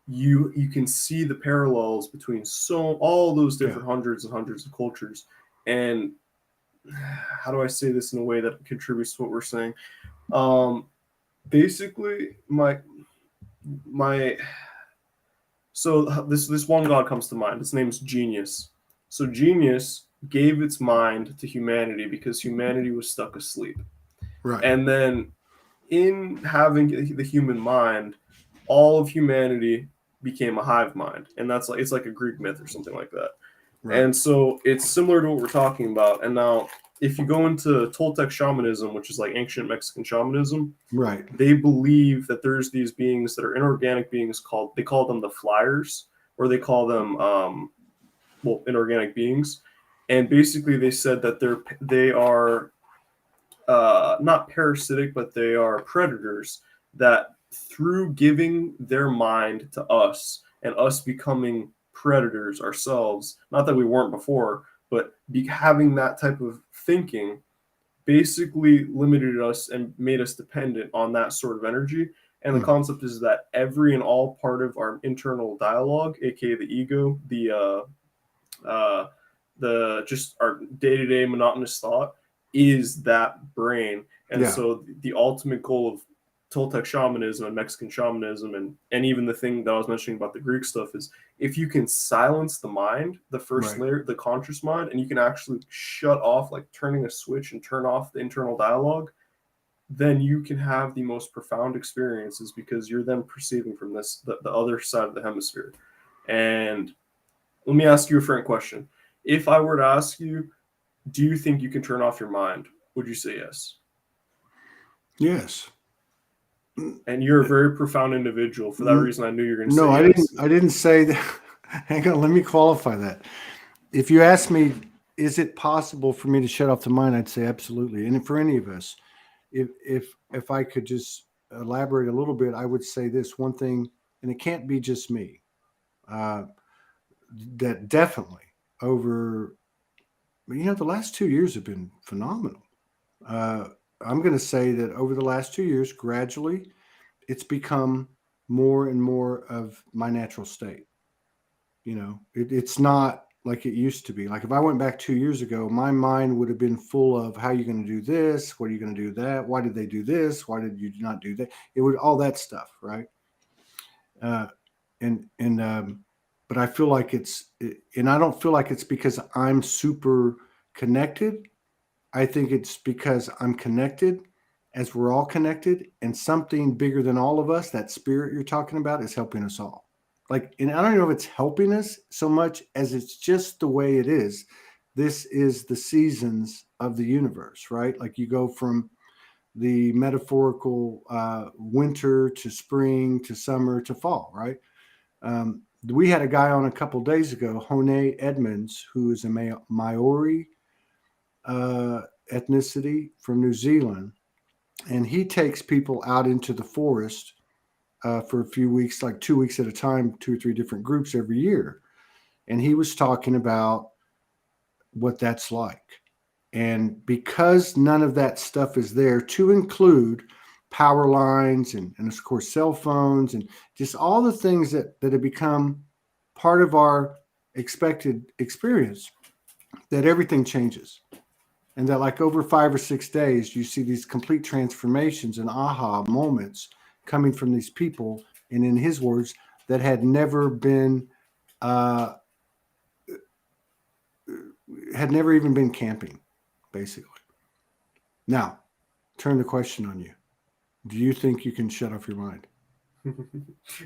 You can see the parallels between all those different hundreds and hundreds of cultures. And how do I say this in a way that contributes to what we're saying? Basically, so this one god comes to mind. His name's Genius. So Genius gave its mind to humanity because humanity was stuck asleep. Right. And then in having the human mind, all of humanity became a hive mind. And it's like a Greek myth or something like that. Right. And so it's similar to what we're talking about. And now if you go into Toltec shamanism, which is like ancient Mexican shamanism, right, they believe that there's these beings that are inorganic beings they call them the flyers, or they call them inorganic beings. And basically they said that they are not parasitic, but they are predators that, through giving their mind to us and us becoming predators ourselves, not that we weren't before, but having that type of thinking basically limited us and made us dependent on that sort of energy. And the concept is that every and all part of our internal dialogue, aka the ego, the just our day-to-day monotonous thought, is that brain. And so the ultimate goal of Toltec shamanism and Mexican shamanism, and even the thing that I was mentioning about the Greek stuff, is if you can silence the mind, the first layer, the conscious mind, and you can actually shut off, like turning a switch and turn off the internal dialogue, then you can have the most profound experiences, because you're then perceiving from the other side of the hemisphere. And let me ask you a different question. If I were to ask you, do you think you can turn off your mind? Would you say yes? Yes. And you're a very profound individual. For that reason, I knew you were going to say yes. I didn't say that. Hang on, let me qualify that. If you ask me, is it possible for me to shut off the mind? I'd say absolutely. And for any of us, if I could just elaborate a little bit, I would say this one thing, and it can't be just me. That definitely over, the last 2 years have been phenomenal. I'm going to say that over the last 2 years, gradually, it's become more and more of my natural state. It's not like it used to be. Like if I went back 2 years ago, my mind would have been full of how are you going to do this? What are you going to do that? Why did they do this? Why did you not do that? It would all that stuff, right? But I feel like and I don't feel like it's because I'm super connected. I think it's because I'm connected, as we're all connected, and something bigger than all of us, that spirit you're talking about, is helping us all. like, and I don't know if it's helping us so much as it's just the way it is. This is the seasons of the universe, right? Like you go from the metaphorical winter to spring to summer to fall, right? We had a guy on a couple days ago, Hone Edmonds, who is a Maori ethnicity from New Zealand, and he takes people out into the forest for a few weeks, like 2 weeks at a time, 2 or 3 different groups every year. And he was talking about what that's like. And because none of that stuff is there, to include power lines and of course cell phones and just all the things that have become part of our expected experience, that everything changes. And that like over 5 or 6 days, you see these complete transformations and aha moments coming from these people. And in his words, that had never been, had never even been camping, basically. Now, turn the question on you. Do you think you can shut off your mind?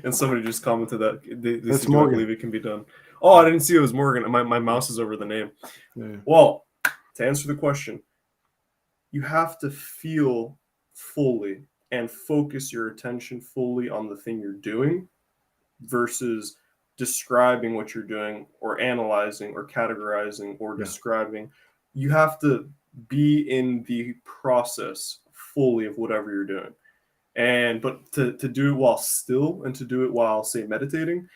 And somebody just commented that they That's do Morgan. believe it can be done. Oh, I didn't see it was Morgan. My mouse is over the name. Yeah. Well, to answer the question, you have to feel fully and focus your attention fully on the thing you're doing versus describing what you're doing or analyzing or categorizing or describing. You have to be in the process fully of whatever you're doing. But to do it while still and to do it while, say, meditating,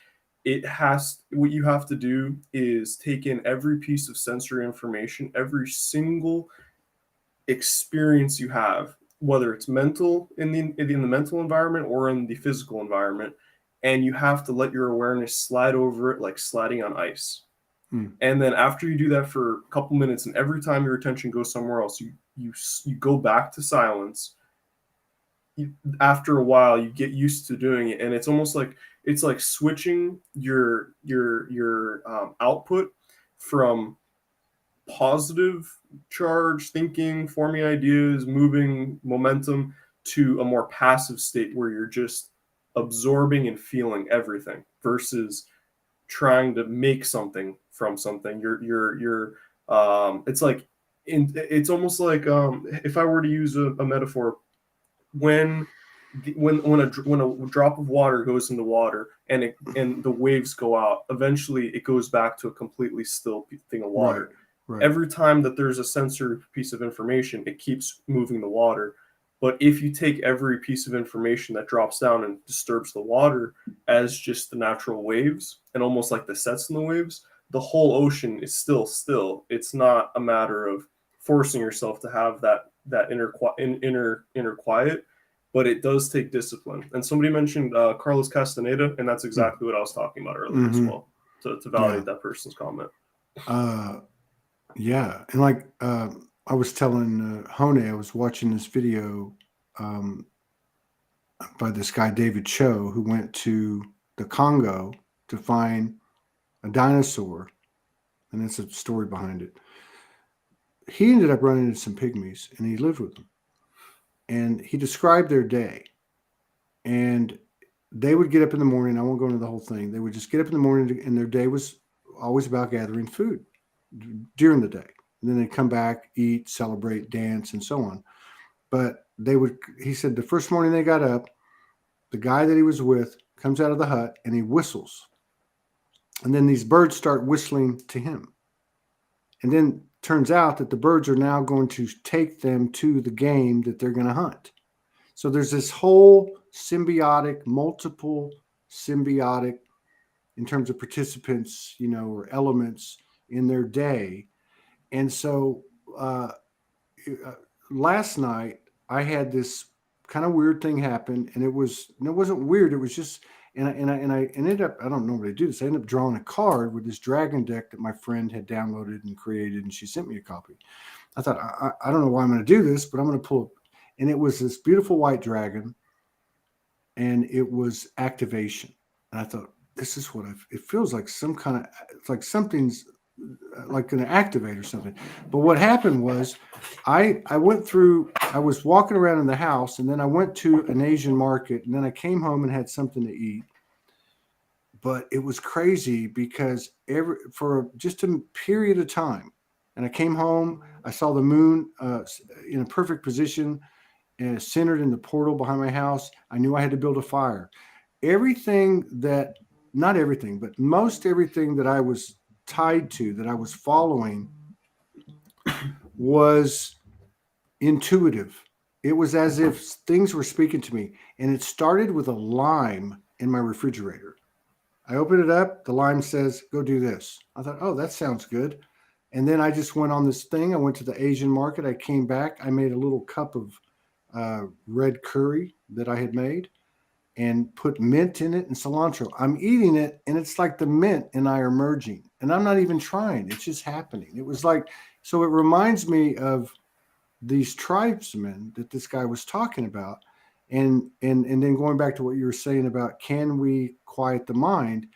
what you have to do is take in every piece of sensory information, every single experience you have, whether it's mental in the mental environment or in the physical environment, and you have to let your awareness slide over it like sliding on ice. And then after you do that for a couple minutes, and every time your attention goes somewhere else, you go back to silence. After a while, you get used to doing it, and it's almost like switching your output from positive charge thinking, forming ideas, moving momentum, to a more passive state where you're just absorbing and feeling everything versus trying to make something from something. It's like it's almost like if I were to use a metaphor, when a drop of water goes into water and the waves go out, eventually it goes back to a completely still thing of water. Right. Every time that there's a sensory piece of information, it keeps moving the water. But if you take every piece of information that drops down and disturbs the water as just the natural waves and almost like the sets in the waves, the whole ocean is still. It's not a matter of forcing yourself to have that inner quiet, but it does take discipline. And somebody mentioned Carlos Castaneda, and that's exactly what I was talking about earlier as well, to validate that person's comment. Yeah, and like I was telling Hone, I was watching this video by this guy David Cho, who went to the Congo to find a dinosaur, and there's a story behind it. He ended up running into some pygmies, and he lived with them. And he described their day. And they would get up in the morning. I won't go into the whole thing. They would just get up in the morning, and their day was always about gathering food during the day. And then they'd come back, eat, celebrate, dance, and so on. But he said the first morning they got up, the guy that he was with comes out of the hut and he whistles. And then these birds start whistling to him. And then turns out that the birds are now going to take them to the game that they're going to hunt. So there's this whole multiple symbiotic in terms of participants, or elements in their day. And so last night I had this kind of weird thing happen, and it wasn't weird. It was just, and I ended up, I don't normally do this. I ended up drawing a card with this dragon deck that my friend had downloaded and created, and she sent me a copy. I thought, I don't know why I'm going to do this, but I'm going to pull it. And it was this beautiful white dragon, and it was activation. And I thought, this is what it feels like it's like something's like going to activate or something. But what happened was I was walking around in the house, and then I went to an Asian market, and then I came home and had something to eat. but it was crazy because for just a period of time, and I came home, I saw the moon in a perfect position, centered in the portal behind my house. I knew I had to build a fire. Everything that, not everything, but most everything that I was tied to, that I was following, was intuitive. It was as if things were speaking to me. And it started with a lime in my refrigerator. I opened it up. The lime says, go do this. I thought, oh, that sounds good. And then I just went on this thing. I went to the Asian market. I came back. I made a little cup of red curry that I had made and put mint in it and cilantro. I'm eating it, and it's like the mint and I are merging. And I'm not even trying. It's just happening. It was like, so it reminds me of these tribesmen that this guy was talking about. And then going back to what you were saying about, can we quiet the mind?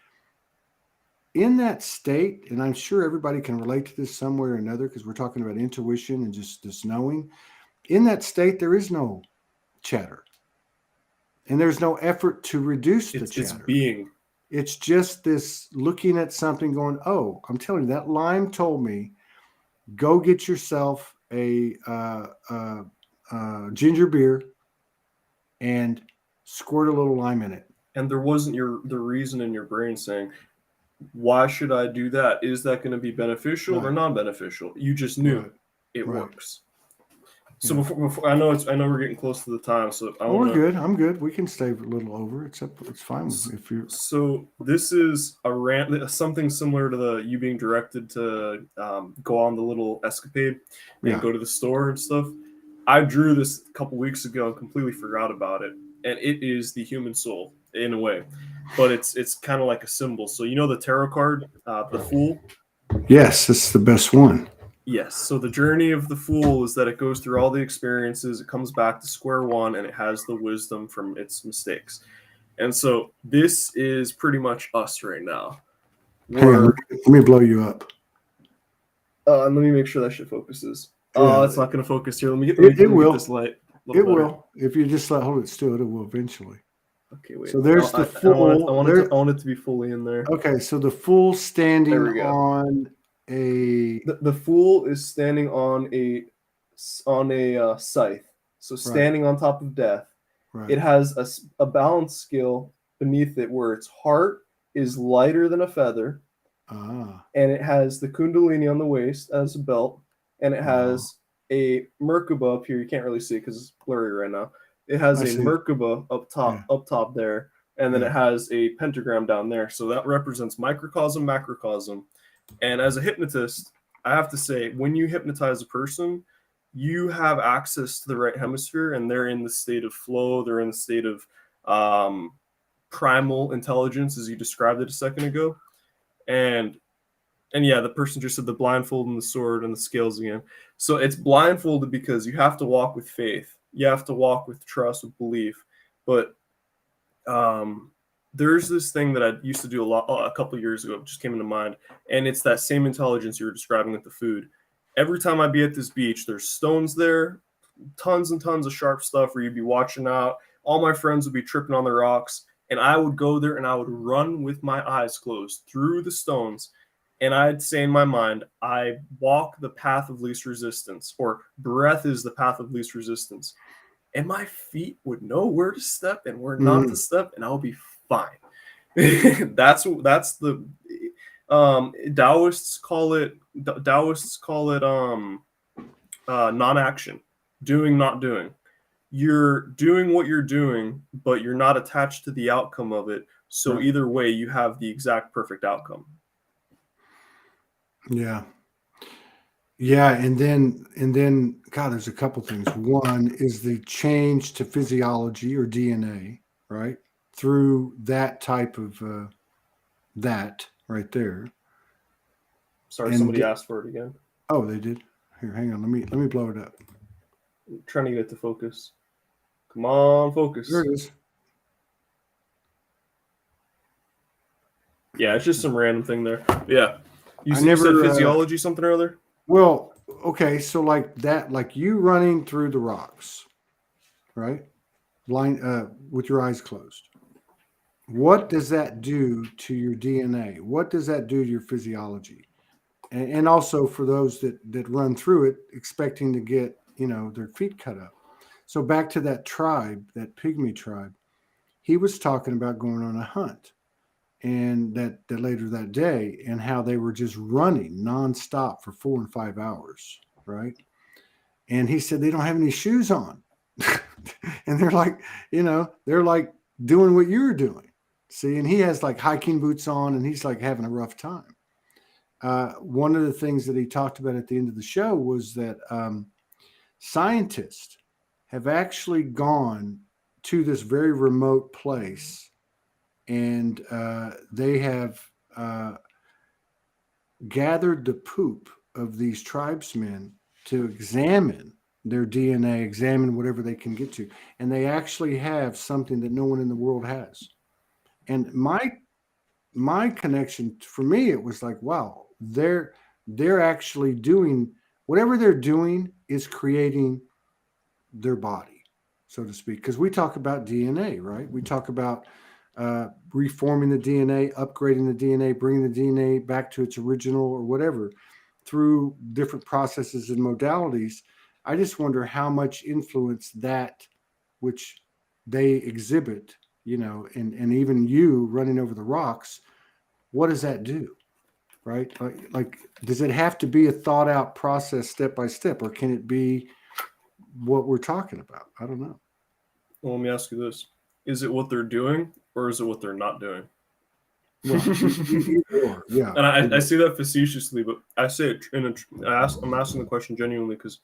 In that state, and I'm sure everybody can relate to this somewhere or another, because we're talking about intuition and just this knowing. In that state, there is no chatter. And there's no effort to reduce the chatter. It's being. It's just this looking at something going, oh, I'm telling you, that lime told me, go get yourself a ginger beer and squirt a little lime in it. And there wasn't the reason in your brain saying, why should I do that? Is that going to be beneficial or non-beneficial? You just knew it works. So before I know we're getting close to the time, so we're good. I'm good. We can stay a little over. It's fine if you. So this is something similar to you being directed to go on the little escapade and go to the store and stuff. I drew this a couple weeks ago and completely forgot about it, and it is the human soul in a way, but it's kind of like a symbol. So you know the tarot card, the Fool. Yes, it's the best one. Yes. So the journey of the Fool is that it goes through all the experiences, it comes back to square one, and it has the wisdom from its mistakes. And so this is pretty much us right now. Hang on, let me blow you up. Let me make sure that shit focuses. Oh, it's not going to focus here. Let me get this light. It will. If you just hold it still, it will eventually. Okay, wait. So there's the Fool. I want it to be fully in there. Okay, so the Fool standing on the Fool is standing on a scythe, so standing on top of death. Right. It has a balance scale beneath it where its heart is lighter than a feather, and it has the Kundalini on the waist as a belt, and it has a Merkaba up here. You can't really see it because it's blurry right now. It has a Merkaba up top there, and then it has a pentagram down there. So that represents microcosm, macrocosm. And as a hypnotist, I have to say, when you hypnotize a person, you have access to the right hemisphere, and they're in the state of flow. They're in the state of primal intelligence, as you described it a second ago. And yeah, the person just said the blindfold and the sword and the scales again. So it's blindfolded because you have to walk with faith. You have to walk with trust, with belief. But there's this thing that I used to do a couple of years ago. It just came into mind. And it's that same intelligence you were describing with the food. Every time I'd be at this beach, there's stones there, tons and tons of sharp stuff where you'd be watching out. All my friends would be tripping on the rocks. And I would go there and I would run with my eyes closed through the stones. And I'd say in my mind, I walk the path of least resistance, or breath is the path of least resistance. And my feet would know where to step and where not to step, and I'll be fine. That's the Taoists call it non-action, doing, not doing. You're doing what you're doing, but you're not attached to the outcome of it. So either way, you have the exact perfect outcome. Yeah. And then God, there's a couple things. One is the change to physiology or DNA, right? Through that type of that right there. Sorry, somebody asked for it again. Oh, they did. Here, hang on. Let me blow it up. I'm trying to get it to focus. Come on, focus. There it is. Yeah, it's just some random thing there. Yeah. You said physiology something or other? Well, okay, so like that, like you running through the rocks, right? Blind with your eyes closed. what does that do to your DNA? What does that do to your physiology? And also for those that run through it expecting to get, their feet cut up. So back to that tribe, that pygmy tribe, he was talking about going on a hunt, and that later that day, and how they were just running nonstop for 4 and 5 hours, right? And he said they don't have any shoes on. And they're like doing what you were doing. See, and he has like hiking boots on, and he's like having a rough time. One of the things that he talked about at the end of the show was that scientists have actually gone to this very remote place, and they have gathered the poop of these tribesmen to examine their DNA, examine whatever they can get to. And they actually have something that no one in the world has. And my connection, for me, it was like, wow, they're actually doing whatever they're doing is creating their body, so to speak. Because we talk about DNA, right? We talk about reforming the DNA, upgrading the DNA, bringing the DNA back to its original or whatever through different processes and modalities. I just wonder how much influence that which they exhibit, and even you running over the rocks, what does that do? Right? Like, does it have to be a thought out process step by step, or can it be what we're talking about? I don't know. Well, let me ask you this. Is it what they're doing, or is it what they're not doing? Well, yeah. And I say that facetiously, but I say it I'm asking the question genuinely because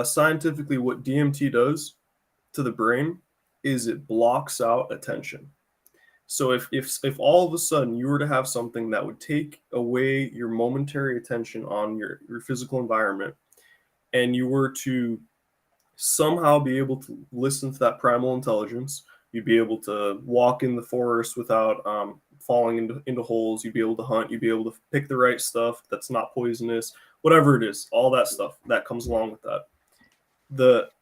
scientifically, what DMT does to the brain is it blocks out attention. So if all of a sudden you were to have something that would take away your momentary attention on your physical environment, and you were to somehow be able to listen to that primal intelligence, you'd be able to walk in the forest without falling into holes, you'd be able to hunt, you'd be able to pick the right stuff that's not poisonous, whatever it is, all that stuff that comes along with that.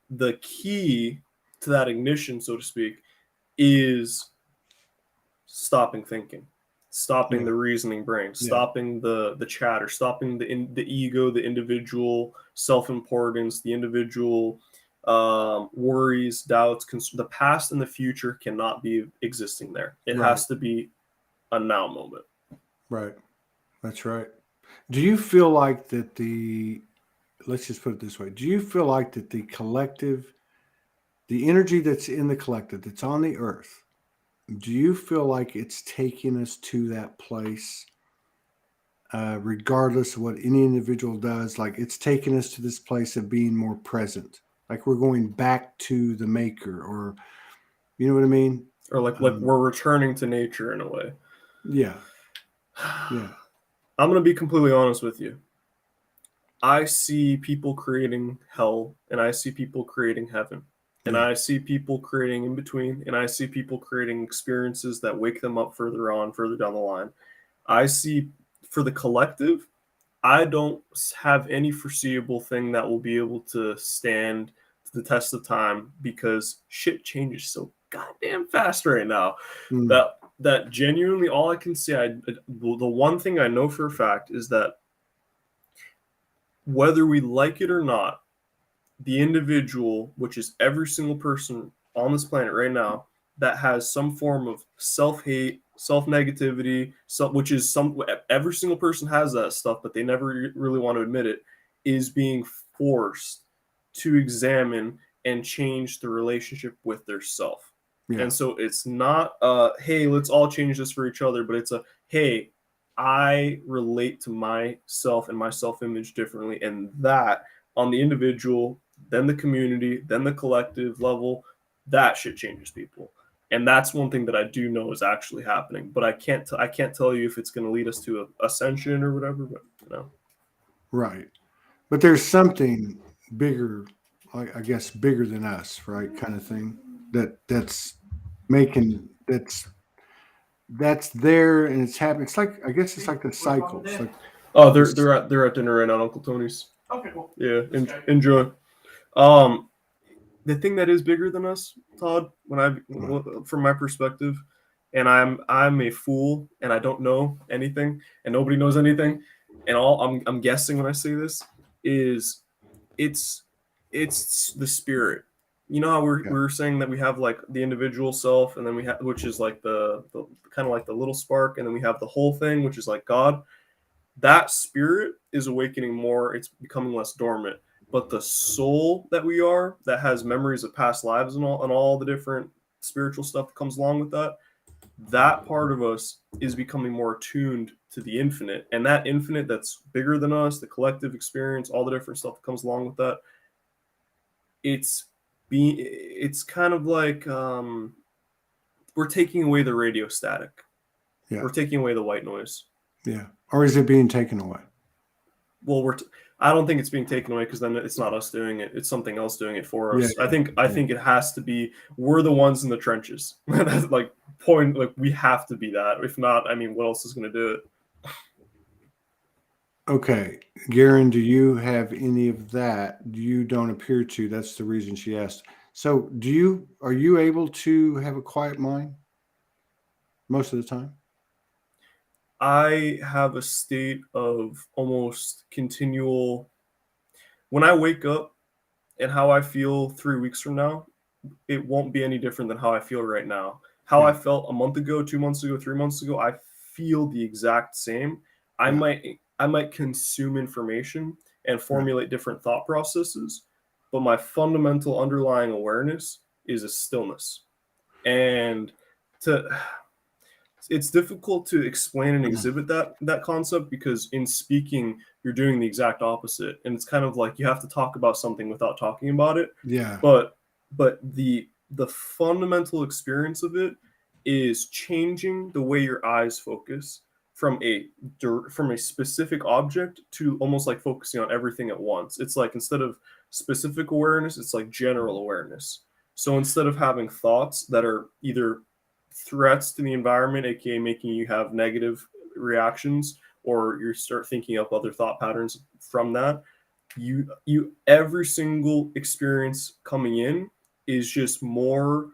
The key to that ignition, so to speak, is stopping thinking, stopping the reasoning brain, stopping the chatter, stopping the ego, the individual self-importance, the individual worries, doubts. The past and the future cannot be existing there. It has to be a now moment. Right. That's right. Do you feel like that let's just put it this way, do you feel like that the collective, the energy that's in the collective, that's on the earth, do you feel like it's taking us to that place, regardless of what any individual does? Like, it's taking us to this place of being more present, like we're going back to the maker, or you know what I mean? Or like we're returning to nature in a way. Yeah. I'm going to be completely honest with you. I see people creating hell, and I see people creating heaven. And I see people creating in between, and I see people creating experiences that wake them up further down the line. I see, for the collective, I don't have any foreseeable thing that will be able to stand to the test of time, because shit changes so goddamn fast right now. That genuinely, all I can say, the one thing I know for a fact is that whether we like it or not, the individual, which is every single person on this planet right now, that has some form of self-hate, self-negativity, which is every single person has that stuff, but they never really want to admit it, is being forced to examine and change the relationship with their self. And so it's not hey, let's all change this for each other, but it's hey, I relate to myself and my self-image differently, and that on the individual, then the community, then the collective level, that shit changes people. And that's one thing that I do know is actually happening. But I can't tell you if it's going to lead us to ascension or whatever. But Right. But there's something bigger, I guess, bigger than us, right? Kind of thing that's making that's there, and it's happening. It's like, I guess it's like the cycle. It's like, they're at dinner right now, Uncle Tony's. Okay, cool. Yeah, enjoy. the thing that is bigger than us, Todd, from my perspective, and I'm a fool and I don't know anything and nobody knows anything, and all I'm guessing when I say this is it's it's the spirit. You know how we Yeah. were saying that we have like the individual self, and then we have, which is like the kind of like the little spark, and then we have the whole thing, which is like God. That spirit is awakening more. It's becoming less dormant. But the soul that we are, that has memories of past lives and all the different spiritual stuff that comes along with that, that part of us is becoming more attuned to the infinite. And that infinite that's bigger than us, the collective experience, all the different stuff that comes along with that, it's it's kind of like we're taking away the radio static. Yeah. We're taking away the white noise. Yeah. Or is it being taken away? Well, I don't think it's being taken away, because then it's not us doing it; it's something else doing it for us. Yeah, I think it has to be, we're the ones in the trenches. That's like point. Like, we have to be that. If not, I mean, what else is going to do it? Okay, Garin, do you have any of that? You don't appear to. That's the reason she asked. So, are you able to have a quiet mind most of the time? I have a state of almost continual. When I wake up and how I feel 3 weeks from now, it won't be any different than how I feel right now. How I Yeah, felt a month ago, 2 months ago, 3 months ago, I feel the exact same. yeah, I might consume information and yeah, formulate different thought processes, but my fundamental underlying awareness is a stillness. And to it's difficult to explain and exhibit that concept, because in speaking you're doing the exact opposite, and it's kind of like you have to talk about something without talking about it. yeah, but but the fundamental experience of it is changing the way your eyes focus from a specific object to almost like focusing on everything at once. It's like, instead of specific awareness, it's like general awareness. So instead of having thoughts that are either threats to the environment, aka making you have negative reactions, or you start thinking up other thought patterns from that, you every single experience coming in is just more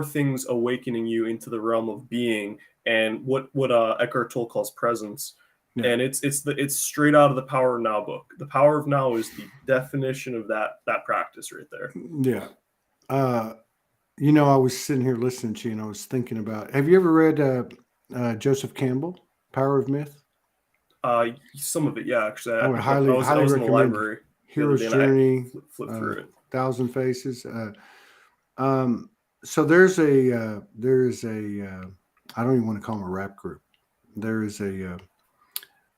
things awakening you into the realm of being, and what Eckhart Tolle calls presence. yeah, And it's straight out of the Power of Now book. The Power of Now is the definition of that practice right there. yeah. Uh, I was sitting here listening to you, and I was thinking about. Have you ever read Joseph Campbell, Power of Myth? Some of it, yeah. Actually, I I would picked up. I highly, was highly in the recommend library the other Hero's day, and I Journey, flipped through it. Thousand Faces. Um, so there's a I don't even want to call them a rap group. There is uh,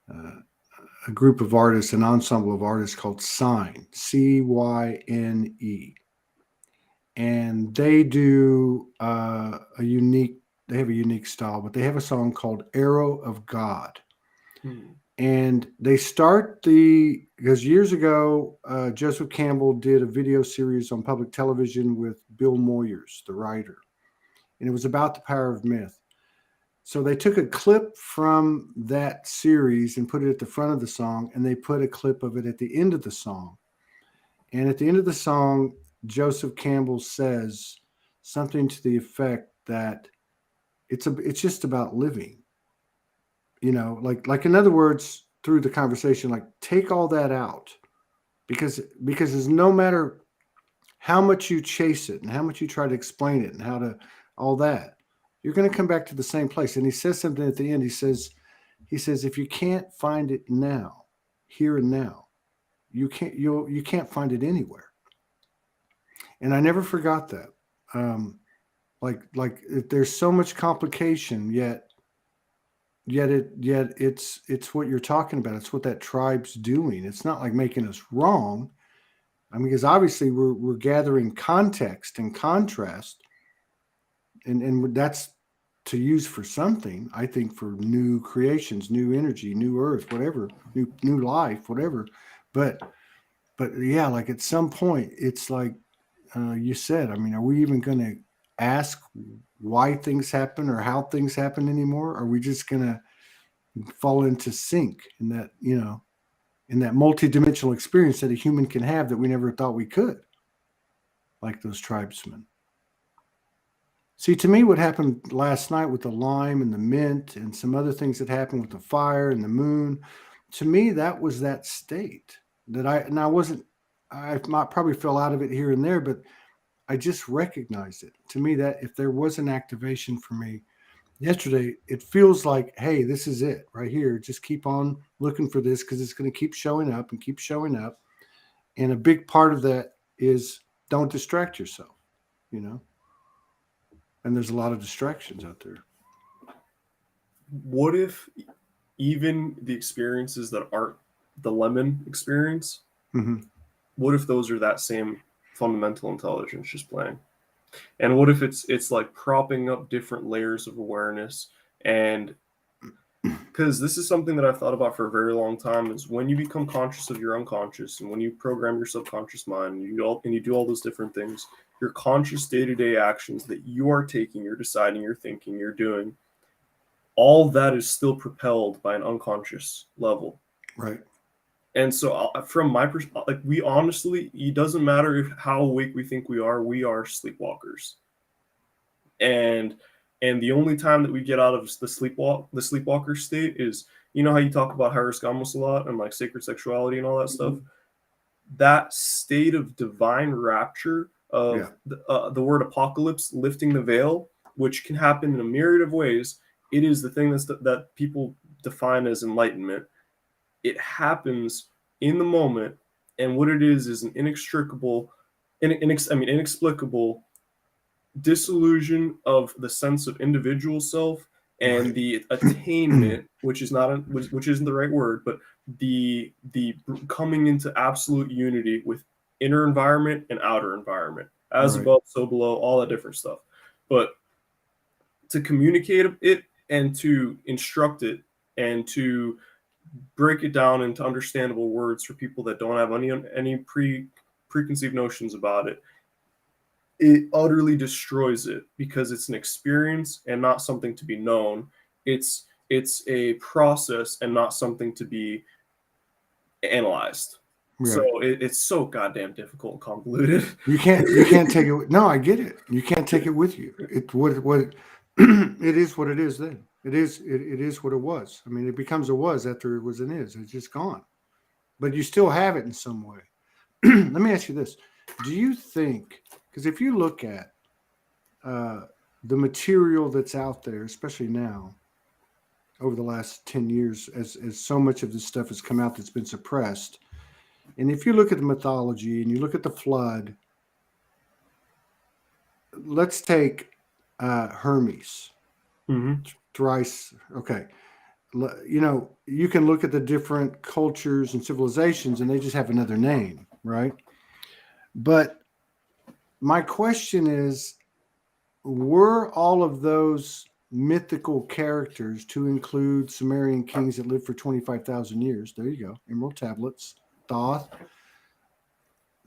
a group of artists, an ensemble of artists called Sign, Cyne, and they do a unique. They have a unique style, but they have a song called "Arrow of God." Hmm. And they start because years ago, Joseph Campbell did a video series on public television with Bill Moyers, the writer, and it was about the power of myth. So they took a clip from that series and put it at the front of the song, and they put a clip of it at the end of the song. And at the end of the song, Joseph Campbell says something to the effect that it's just about living. Like in other words, through the conversation, like take all that out, because it's no matter how much you chase it and how much you try to explain it and how to all that, you're going to come back to the same place. And he says something at the end. He says if you can't find it now, here and now, you can't find it anywhere. And I never forgot that. Like there's so much complication, yet it's what you're talking about. It's what that tribe's doing. It's not like making us wrong. I mean, because obviously we're gathering context and contrast, and that's to use for something. I think for new creations, new energy, new earth, whatever, new life, whatever. But yeah, like at some point, it's like you said. I mean, are we even going to ask why things happen or how things happen anymore? Are we just going to fall into sync in that multidimensional experience that a human can have that we never thought we could? like those tribesmen. See, to me, what happened last night with the lime and the mint and some other things that happened with the fire and the moon, to me, that was that state that I wasn't, I might probably fell out of it here and there, but I just recognized it. To me, that if there was an activation for me yesterday, it feels like, hey, this is it right here. Just keep on looking for this because it's going to keep showing up and keep showing up. And a big part of that is don't distract yourself, you know? And there's a lot of distractions out there. What if even the experiences that aren't the lemon experience, what if those are that same fundamental intelligence just playing? And what if it's like propping up different layers of awareness? And because this is something that I've thought about for a very long time, is when you become conscious of your unconscious and when you program your subconscious mind and you do all those different things, your conscious day-to-day actions that you are taking, you're deciding, you're thinking, you're doing, all that is still propelled by an unconscious level. Right. And so from my perspective, like, we honestly, it doesn't matter how awake we think we are sleepwalkers. And the only time that we get out of the sleepwalker state is, you know how you talk about Harris Gamos a lot and like sacred sexuality and all that stuff? That state of divine rapture of the word apocalypse, lifting the veil, which can happen in a myriad of ways. It is the thing that people define as enlightenment. It happens in the moment, and what it is an inexplicable dissolution of the sense of individual self and the attainment, which isn't the right word, but the coming into absolute unity with inner environment and outer environment, as above, so below, all that different stuff. But to communicate it and to instruct it and to break it down into understandable words for people that don't have any preconceived notions about it, it utterly destroys it, because it's an experience and not something to be known. It's a process and not something to be analyzed. Right. So it's so goddamn difficult and convoluted. You can't take it. No, I get it. You can't take it with you. It is what it is. Then it is what it was. I mean, it becomes a was after it was an is. It's just gone, but you still have it in some way. Let me ask you this: do you think? Because if you look at the material that's out there, especially now, over the last 10 years, as so much of this stuff has come out that's been suppressed, and if you look at the mythology and you look at the flood, let's take Hermes, thrice. Okay. You know, you can look at the different cultures and civilizations and they just have another name, right? But my question is, were all of those mythical characters, to include Sumerian kings that lived for 25,000 years, there you go, emerald tablets, Thoth,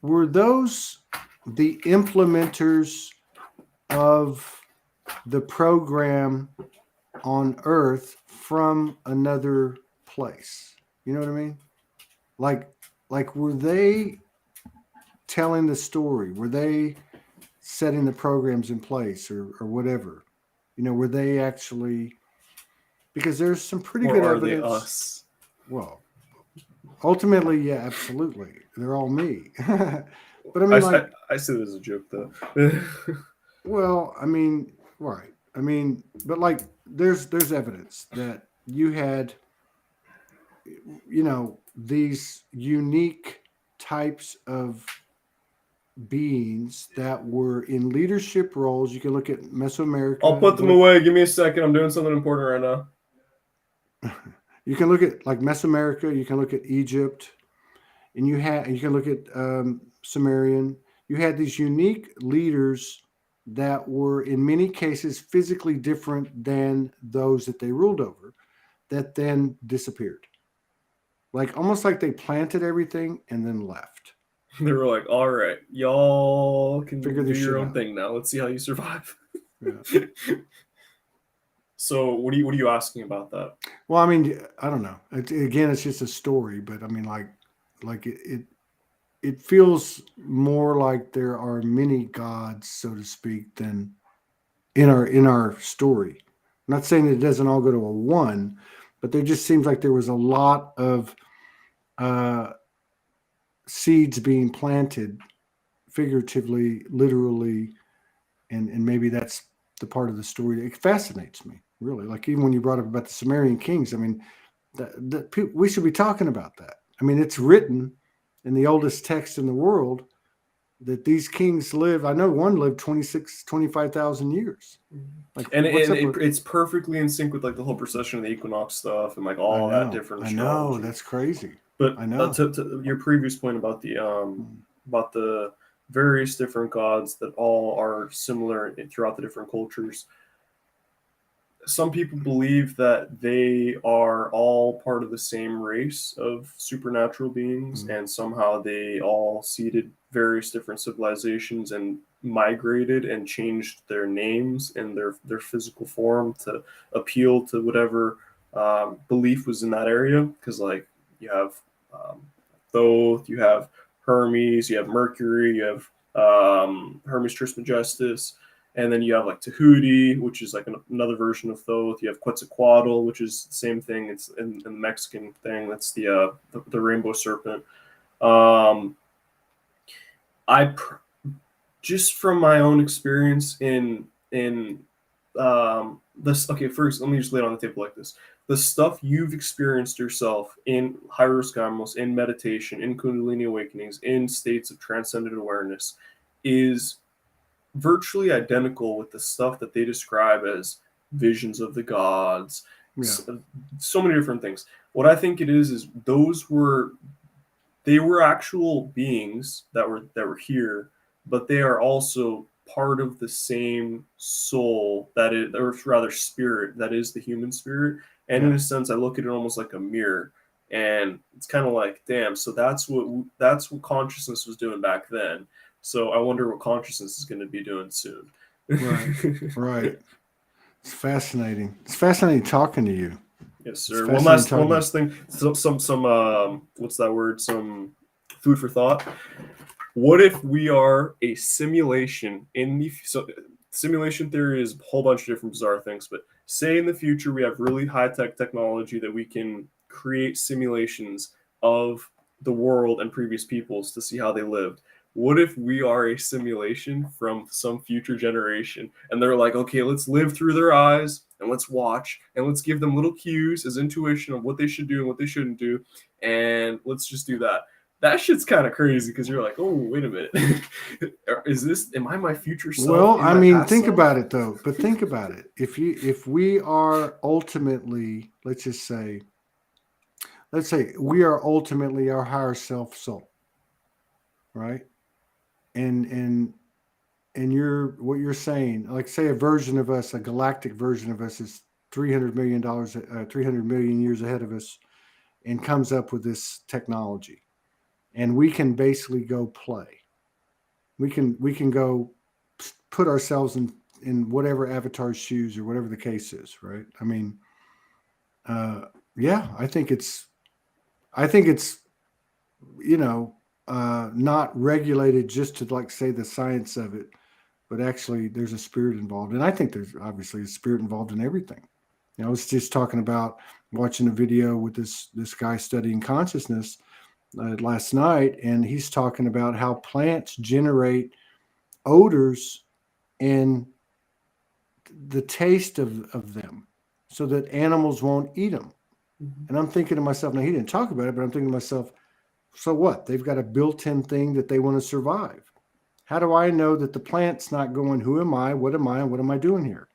were those the implementers of the program on Earth from another place? You know what I mean? Like were they telling the story? Were they setting the programs in place or whatever? You know, were they actually, because there's some pretty good evidence. Are they us? Well, ultimately, yeah, absolutely. They're all me. But I mean, I see it as a joke, though. Well, I mean, right. I mean, but like, there's evidence that you had, you know, these unique types of beings that were in leadership roles. You can look at Mesoamerica. I'll put them away. Give me a second. I'm doing something important right now. You can look at like Mesoamerica. You can look at Egypt, and you can look at Sumerian. You had these unique leaders that were in many cases physically different than those that they ruled over, that then disappeared. Like almost like they planted everything and then left. They were like, all right, y'all can do your own thing now. Let's see how you survive. Yeah. So what are you asking about that? Well, I mean, I don't know. Again, it's just a story, but I mean, like it feels more like there are many gods, so to speak, than in our story. I'm not saying that it doesn't all go to a one, but there just seems like there was a lot of uh, seeds being planted, figuratively, literally, and maybe that's the part of the story that fascinates me, really. Like even when you brought up about the Sumerian kings, I mean, we should be talking about that. I mean, it's written in the oldest text in the world that these kings live. I know one lived 25,000 years. Like, And what's up with? it's perfectly in sync with like the whole procession of the equinox stuff and like all that different I know, astrology. that's crazy. But I know. to your previous point about the various different gods that all are similar throughout the different cultures, some people believe that they are all part of the same race of supernatural beings, and somehow they all seeded various different civilizations and migrated and changed their names and their physical form to appeal to whatever belief was in that area. Because like you have Thoth, you have Hermes, you have Mercury, you have Hermes Trismegistus, and then you have like Tahuti, which is like another version of Thoth. You have Quetzalcoatl, which is the same thing. It's in the Mexican thing. That's the rainbow serpent. Um, just from my own experience in this. Okay, first let me just lay it on the table like this: the stuff you've experienced yourself in high risk Gamos, in meditation, in Kundalini awakenings, in states of transcendent awareness, is virtually identical with the stuff that they describe as visions of the gods. Yeah. So many different things. What I think it is they were actual beings that were here, but they are also part of the same soul that is, or rather spirit that is the human spirit. And in a sense, I look at it almost like a mirror, and it's kind of like, damn. So that's what consciousness was doing back then. So I wonder what consciousness is going to be doing soon. Right. Right. It's fascinating. It's fascinating talking to you. Yes, It's sir. fascinating One talking. last thing. Some what's that word? Some food for thought. What if we are a simulation in the simulation theory is a whole bunch of different bizarre things, but say in the future we have really high tech technology that we can create simulations of the world and previous peoples to see how they lived. What if we are a simulation from some future generation and they're like, okay, let's live through their eyes and let's watch and let's give them little cues as intuition of what they should do and what they shouldn't do, and let's just do that. That shit's kind of crazy because you're like, oh, wait a minute. Am I my future self? Well, in I my mean, past think self? about it though. But think about it. If we are ultimately, let's say we are ultimately our higher self soul, right? And what you're saying, like say a version of us, a galactic version of us is $300 million, 300 million years ahead of us, and comes up with this technology, and we can basically go play. We can go put ourselves in whatever avatar's shoes or whatever the case is, right? I mean, yeah, I think it's not regulated just to like say the science of it, but actually there's a spirit involved, and I think there's obviously a spirit involved in everything. I was just talking about watching a video with this guy studying consciousness last night, and he's talking about how plants generate odors and the taste of them so that animals won't eat them. And I'm thinking to myself, now he didn't talk about it, but I'm thinking to myself, so what? They've got a built-in thing that they want to survive. How do I know that the plant's not going, who am I? What am I? And what am I doing here?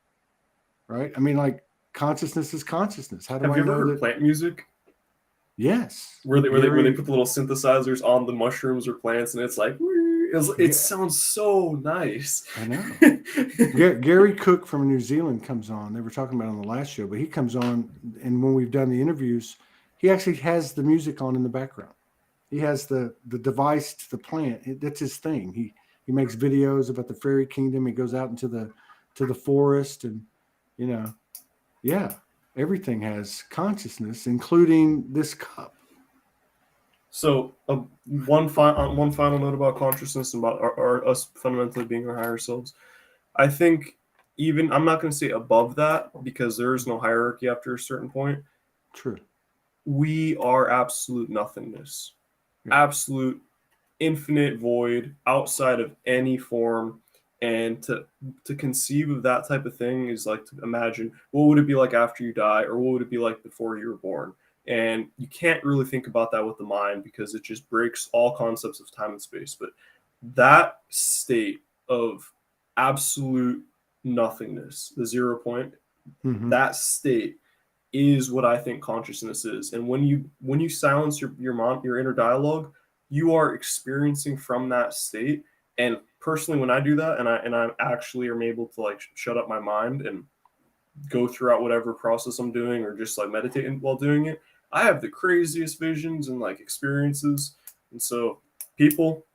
Right? I mean, like consciousness is consciousness. How do Have I you ever know heard that? plant music? Yes. Where they Gary, put the little synthesizers on the mushrooms or plants, and it's like it yeah, sounds so nice. I know. Gary Cook from New Zealand comes on. They were talking about it on the last show, but he comes on, and when we've done the interviews, he actually has the music on in the background. He has the device to the plant. That's his thing. He makes videos about the fairy kingdom. He goes out into the forest, and you know, yeah, everything has consciousness, including this cup. So, one final note about consciousness and about us fundamentally being our higher selves. I think even I'm not going to say above that because there is no hierarchy after a certain point. True. We are absolute nothingness, Yeah. absolute infinite void outside of any form. And to conceive of that type of thing is like to imagine what would it be like after you die, or what would it be like before you were born. And you can't really think about that with the mind because it just breaks all concepts of time and space. But that state of absolute nothingness, the 0 point, Mm-hmm. that state is what I think consciousness is. And when you silence your inner dialogue, you are experiencing from that state. And personally, when I do that, and I actually am able to like shut up my mind and go throughout whatever process I'm doing, or just like meditating while doing it, I have the craziest visions and like experiences. And so, people,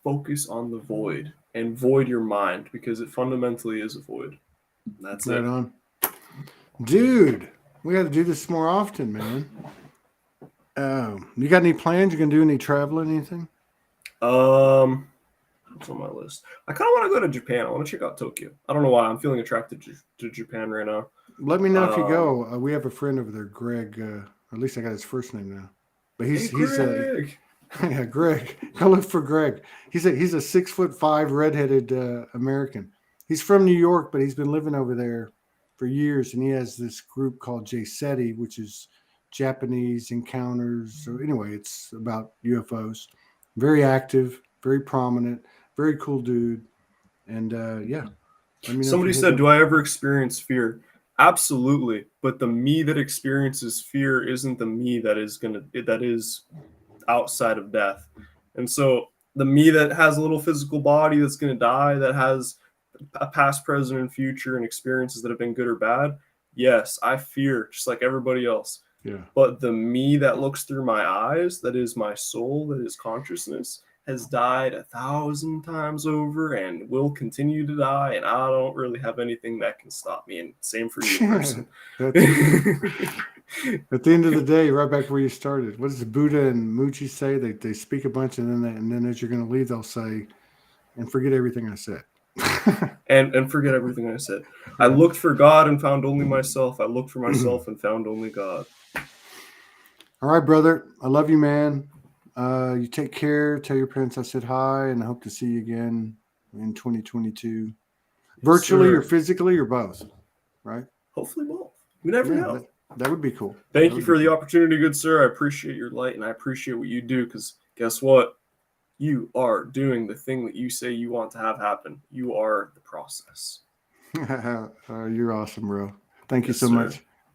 focus on the void and void your mind, because it fundamentally is a void. That's Right it. on. Dude, we got to do this more often, man. You got any plans? You gonna do any traveling, anything? What's on my list? I kind of want to go to Japan. I want to check out Tokyo. I don't know why. I'm feeling attracted to Japan right now. Let me know if you go. We have a friend over there, Greg. At least I got his first name now. But Hey, Greg. yeah, Greg. Go look for Greg. He's a 6'5" redheaded American. He's from New York, but he's been living over there for years, and he has this group called JSETI, which is Japanese Encounters. So anyway, it's about UFOs. Very active, very prominent, very cool dude. And yeah, let me know. Somebody said, "Do I ever experience fear?" Absolutely, but the me that experiences fear isn't the me that is outside of death. And so the me that has a little physical body that's going to die, that has a past, present, and future, and experiences that have been good or bad, yes, I fear just like everybody else. Yeah. But the me that looks through my eyes, that is my soul, that is consciousness, has died 1,000 times over and will continue to die. And I don't really have anything that can stop me. And same for you, person. At the end of the day, right back where you started. What does Buddha and Muji say? They speak a bunch, and then as you're going to leave, they'll say, "And forget everything I said." and forget everything I said. I looked for God and found only myself. I looked for myself and found only God. All right, brother. I love you, man. You take care. Tell your parents I said hi, and I hope to see you again in 2022. Yes, virtually, or physically, or both, right? Hopefully both. We never know. That would be cool. Thank you for the opportunity, good sir. I appreciate your light, and I appreciate what you do, because guess what? You are doing the thing that you say you want to have happen. You are the process. You're awesome, bro. Thank you so much.